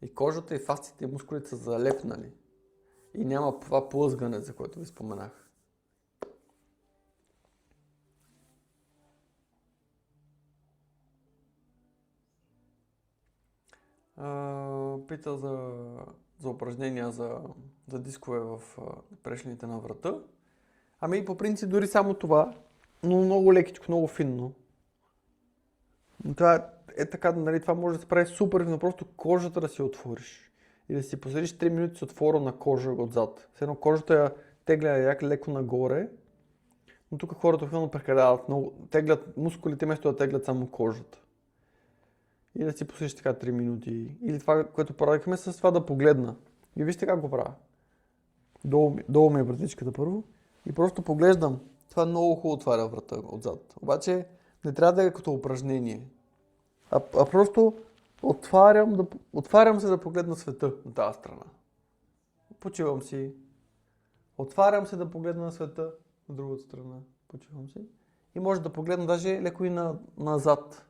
И кожата, и фасциите, и мускулите са залепнали. И няма това плъзгане, за което ви споменах. Пита за упражнения за дискове в прешните на врата. Ами по принцип дори само това, но много лекичко, много финно. Това е така, нали, това може да се прави супер финно, просто кожата да си отвориш. И да си поседиш 3 минути с отворена кожа отзад. Все едно кожата я тегля леко нагоре, но тук хората филно прекаляват, теглят мускулите, вместо да теглят само кожата. И да си посетиш така 3 минути. Или това, което правихме с това да погледна. И вижте как го правя. Долу ми е вратичката първо. И просто поглеждам. Това много хубаво отваря врата отзад. Обаче не трябва да е като упражнение. А просто отварям се да погледна света на тази страна. Почивам си. Отварям се да погледна на света на другата страна. Почивам си. И може да погледна даже леко и назад.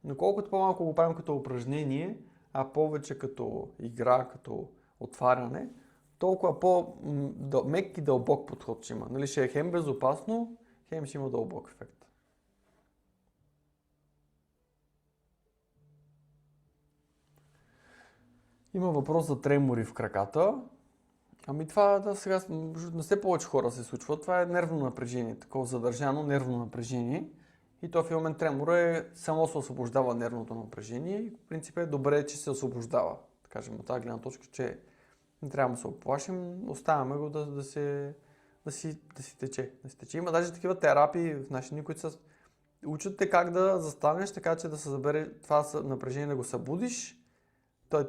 Но колкото по-малко го правим като упражнение, а повече като игра, като отваряне, толкова по-мек и дълбок подход ще има. Нали, ще е хем безопасно, хем ще има дълбок ефект. Има въпрос за тремори в краката. Ами това сега на все повече хора се случва. Това е нервно напрежение, такова задържано нервно напрежение. И то феномен тремора само се освобождава нервното напрежение и в принцип е добре, че се освобождава. Да кажем от тази гледна точка, че не трябва да се оплашим, оставяме го да си тече. Има даже такива терапии в наши дни, които учат те как да застанеш, така че да се забере това напрежение да го събудиш,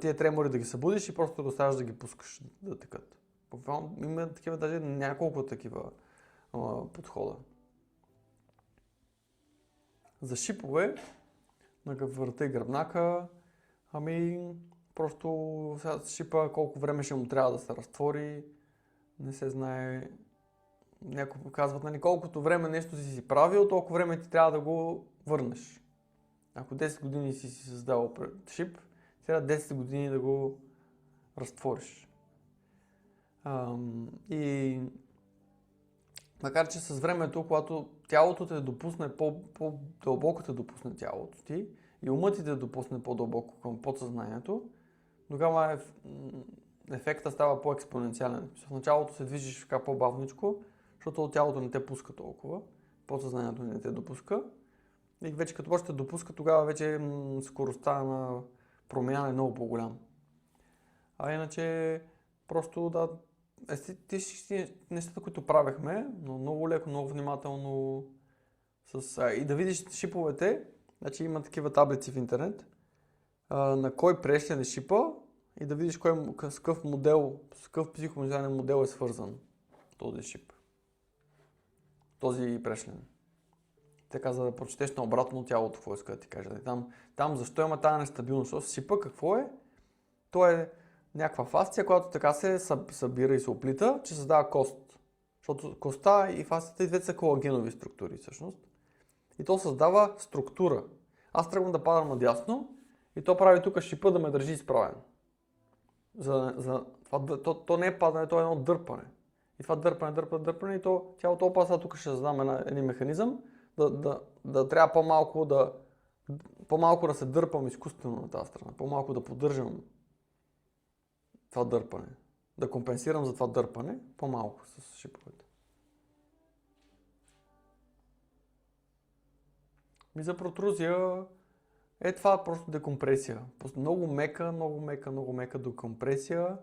тия тремори да ги събудиш и просто да го оставяш да ги пускаш да текат. Има такива, даже няколко такива подхода. За шипове на врата и гръбнака, ами просто сега шипа колко време ще му трябва да се разтвори, не се знае. Някои казват, нали, колкото време нещо си правил, толкова време ти трябва да го върнеш. Ако 10 години си създал шип, трябва 10 години да го разтвориш. И макар че с времето, когато тялото те допусне по-дълбоко те допусне тялото ти и умът ти те допусне по-дълбоко към подсъзнанието, тогава ефектът става по-експоненциален. В началото се движиш така по-бавничко, защото тялото не те пуска толкова, подсъзнанието не те допуска. И вече като почне да допуска, тогава вече скоростта на промяна е много по-голям. А иначе просто да, нещата, които правехме, но много леко, много внимателно и да видиш шиповете, значи има такива таблици в интернет, на кой прешлен е шипа и да видиш с какъв модел, с какъв психоемоционален модел е свързан този шип, този прешлен. Така, за да прочетеш наобратно тялото, какво иска да ти кажа. Там защо има тази нестабилност? Защото шипа какво е? То е някаква фасция, която така се събира и се оплита, че създава кост. Защото коста и фасцията и двете са колагенови структури всъщност. И то създава структура. Аз тръгвам да падам надясно и то прави тук шипа да ме държи изправен. То не е падане, то е едно дърпане. И това дърпане и то тялото опаса тук ще създам един механизъм, да трябва по-малко да се дърпам изкуствено на тази страна, по-малко да поддържам това дърпане, да компенсирам за това дърпане, по-малко с шиповете. И за протрузия това просто декомпресия. Много мека декомпресия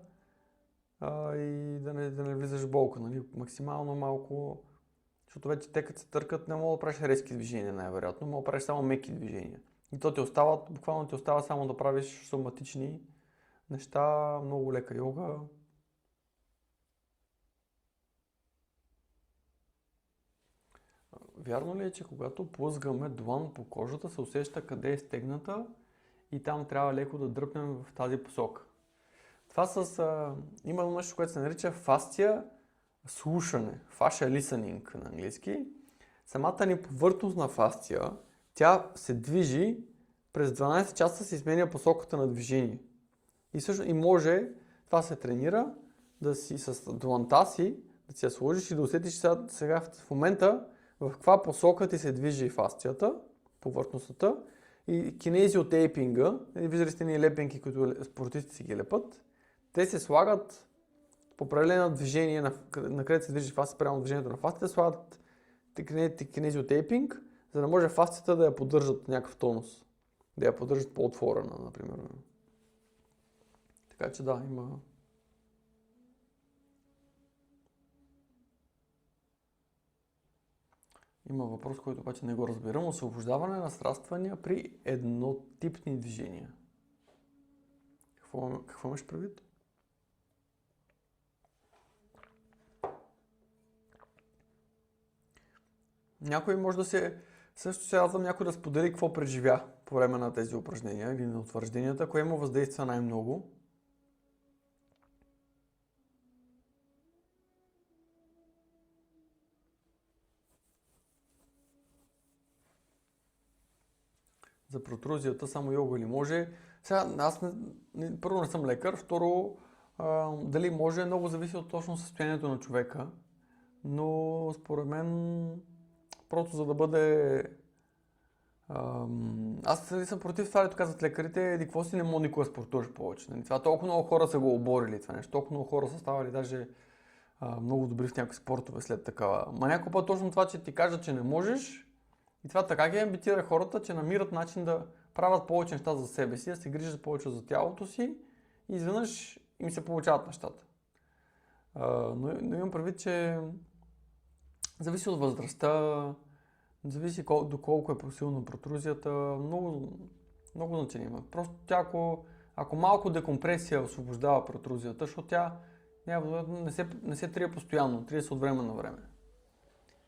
и да не влизаш в болка, нали? Максимално малко, защото вече те като се търкат не мога да правиш резки движения най-вероятно, мога да правиш само меки движения. И то буквално ти остава само да правиш соматични неща, много лека йога. Вярно ли е, че когато плъзгаме длан по кожата, се усеща къде е стегната и там трябва леко да дръпнем в тази посока? Това има нещо, което се нарича фасция слушане, fascia listening на английски. Самата ни повърхностна фасция, тя се движи през 12 часа се изменя посоката на движение. И може, това се тренира, да си с дланта си, да си я сложиш и да усетиш сега в момента в каква посока ти се движи фасцията, повърхността и кинезиотейпинга, виждали сте ни лепенки, които спортисти си ги лепат, те се слагат по определено движение, на където се движи фасцията, прямо движението на фасцията, слагат кинезиотейпинг, за да може фасцията да я поддържат някакъв тонус, да я поддържат по-отворена, например. Така че да, има въпрос, който обаче не го разбирам. Освобождаване на сраствания при еднотипни движения. Какво имаш предвид? Някой може да също се радвам някой да сподели какво преживя по време на тези упражнения или на утвържденията, кое му въздейства най-много. За протрузията само йога ли може? Сега, аз първо не съм лекар, второ, дали може, много зависи от точно състоянието на човека, но според мен, просто за да бъде... аз съм против това, като казват лекарите, какво си не мога никога спортуваш повече. Това толкова много хора са го оборили това нещо, толкова много хора са ставали даже много добри в някакви спортове след такава. Ма някой път точно това, че ти кажат, че не можеш, и това така ги амбитира хората, че намират начин да правят повече неща за себе си, да се грижат повече за тялото си и изведнъж им се получават нещата. Но имам предвид, че зависи от възрастта, зависи доколко е просилна протрузията, много значение има. Просто тя, ако малко декомпресия освобождава протрузията, защото тя не се трие постоянно, трие се от време на време.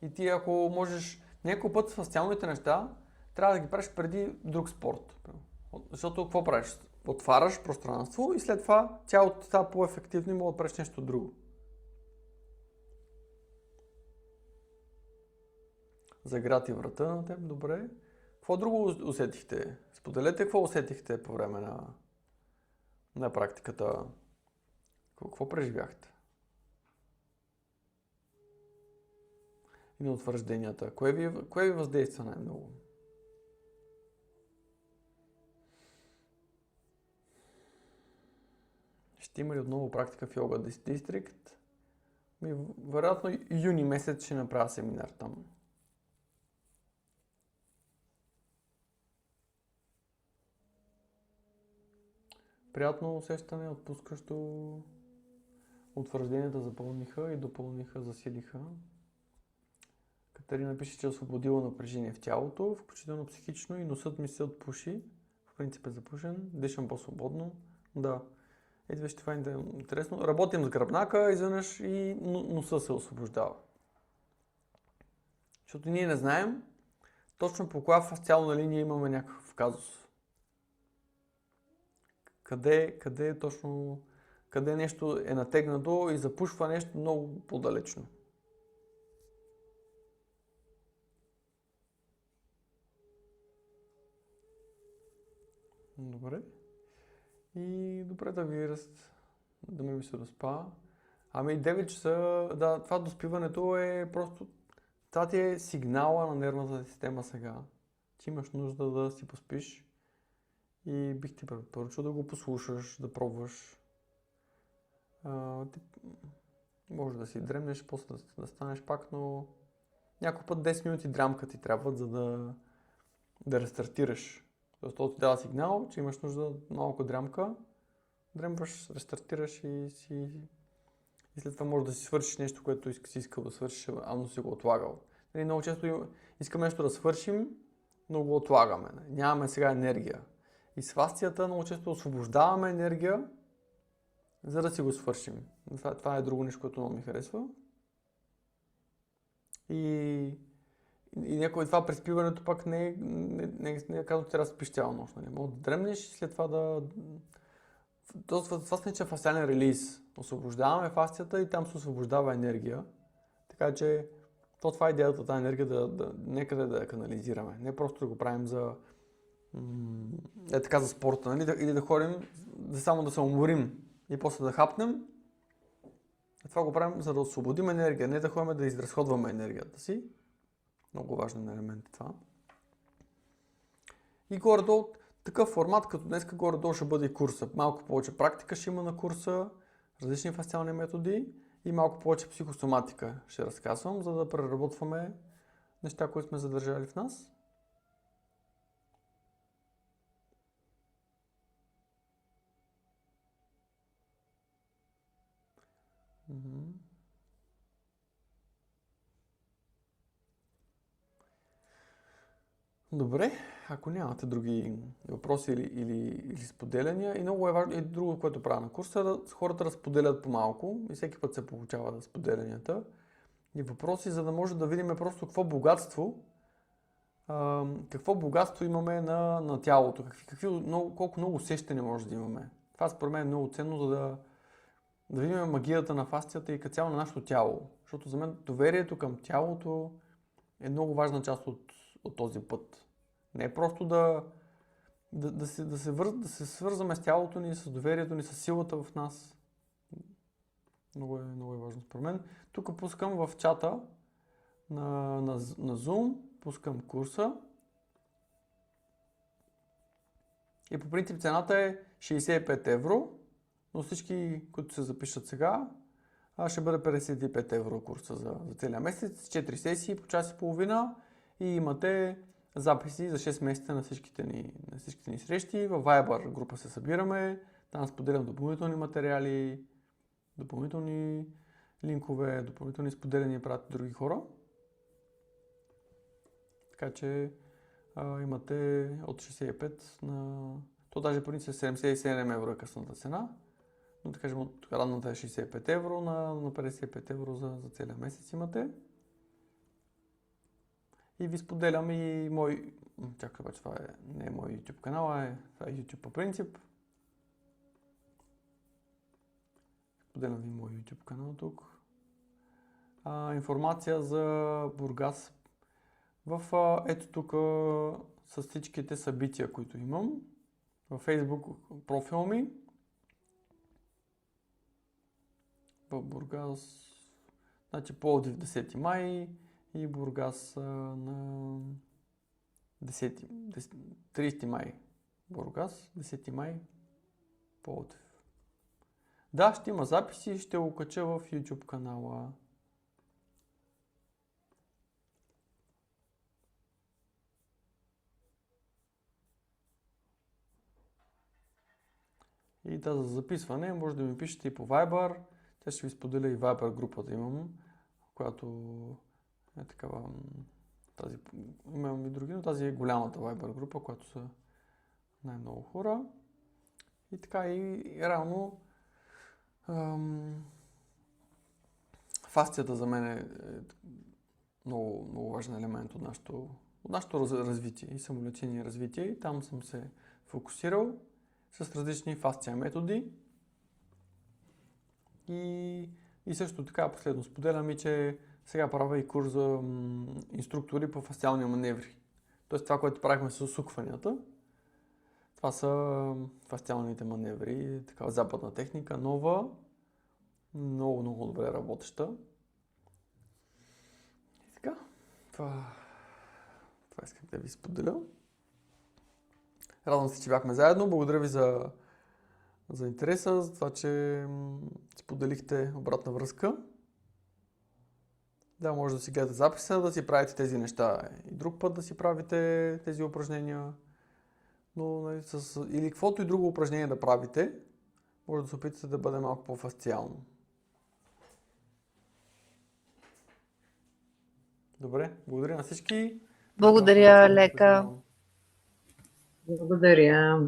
И ти ако можеш някой път фасциалните неща трябва да ги правиш преди друг спорт. Защото какво правиш? Отваряш пространство и след това тялото става по-ефективно и мога да правиш нещо друго. Заграти врата на теб, добре. Какво друго усетихте? Споделете какво усетихте по време на практиката. Какво преживяхте? И на утвържденията. Кое ви въздейства най-много? Ще има ли отново практика в Yoga District? Вероятно юни месец ще направя семинар там. Приятно усещане, отпускащо. Утвържденията запълниха и допълниха, засилиха. Катерина пише, че е освободила напрежение в тялото, включително психично, и носът ми се отпуши. В принцип е запушен, дишам по-свободно. Да, ето вижте, това е интересно. Работим с гръбнака, изведнъж и носа се освобождава. Защото ние не знаем точно по коя фасциална линия имаме някакъв казус. Къде точно, къде нещо е натегнато и запушва нещо много по-далечно. Добре. И добре да ми се доспа. Ами 9 часа, да, това доспиването е просто това ти е сигнала на нервната система сега, че имаш нужда да си поспиш и бих ти препоръчал да го послушаш, да пробваш. Ти може да си дремнеш, после да станеш пак, но някой път 10 минути драмка ти трябват, за да рестартираш. Тоест, то ти дава сигнал, че имаш нужда от малко драмка, дремваш, рестартираш и след това може да си свършиш нещо, което си искал да свършиш, но си го отлагал. Нали, много често искаме нещо да свършим, но го отлагаме. Нямаме сега енергия. И с фасцията много често освобождаваме енергия, за да си го свършим. Това е друго нещо, което много ми харесва. И някой това преспиването пак не е казано, че трябва да спиш цяла нощ. Нали? Може да дремнеш и след това да... Това се нарича фасциален релиз. Освобождаваме фасцията и там се освобождава енергия. Така че това е идеята, тази енергия некъде да я канализираме. Не просто да го правим за така за спорта, нали? Или да ходим, само да се уморим и после да хапнем. Това го правим, за да освободим енергия, не да ходим да изразходваме енергията си. Много важен елемент е това. И горе-долу, такъв формат, като днес горе-долу ще бъде и курса. Малко повече практика ще има на курса, различни фасциални методи и малко повече психосоматика ще разказвам, за да преработваме неща, които сме задържали в нас. Добре, ако нямате други въпроси или споделяния, и много е важно, и друго, което правя на курса, да хората разподелят по-малко и всеки път се получава споделянията и въпроси, за да може да видим просто какво богатство имаме на тялото, колко много усещане може да имаме. Това според мен е много ценно, за да видим магията на фасцията и като цяло на нашето тяло. Защото за мен доверието към тялото е много важна част от този път. Не е просто да се свързваме с тялото ни, с доверието ни, с силата в нас. Много е важно според мен. Тук пускам в чата на Zoom, пускам курса. И по принцип цената е 65 евро, но всички, които се запишат сега, ще бъде 55 евро курса за целия месец, 4 сесии по час и половина и имате записи за 6 месеца на всичките ни срещи. В Viber група се събираме, там споделям допълнителни материали, допълнителни линкове, допълнителни споделяния правят други хора. Така че имате от 65 на... То даже по принцип 77 евро е късната цена. Но да кажем, от ранната е 65 евро на 55 евро за целия месец имате. И ви споделям и мой... Чакай, обаче това не е мой YouTube канал, това е YouTube по принцип. Споделям ви мой YouTube канал тук. Информация за Бургас. Ето тук с всичките събития, които имам. Във Facebook профил ми. В Бургас, значи Пловдив 10 май и Бургас на 30 май. Бургас, 10 май, Пловдив. Да, ще има записи, ще го кача в YouTube канала. И за записване може да ми пишете и по Viber. Тя ще ви споделя и Viber групата имам, която е такава. Имам и други, но тази е голямата Viber група, която са най-много хора. И така и реално фасцията за мен е много, много важен елемент от нашето развитие и самолечение и развитие. И там съм се фокусирал с различни фасция методи. И също така последно споделям и, че сега правя и курс за инструктори по фасциални маневри. Тоест това, което правихме с усукванията. Това са фасциалните маневри, такава западна техника, нова, много, много добре работеща. И така, това исках да ви споделя. Радвам се, че бяхме заедно. Благодаря ви за интереса, за това, че споделихте обратна връзка. Да, може да си гледате записа, да си правите тези неща и друг път да си правите тези упражнения. Но нали, или каквото и друго упражнение да правите, може да се опитате да бъде малко по-фасциално. Добре, благодаря на всички. Благодаря, Лека. Благодаря.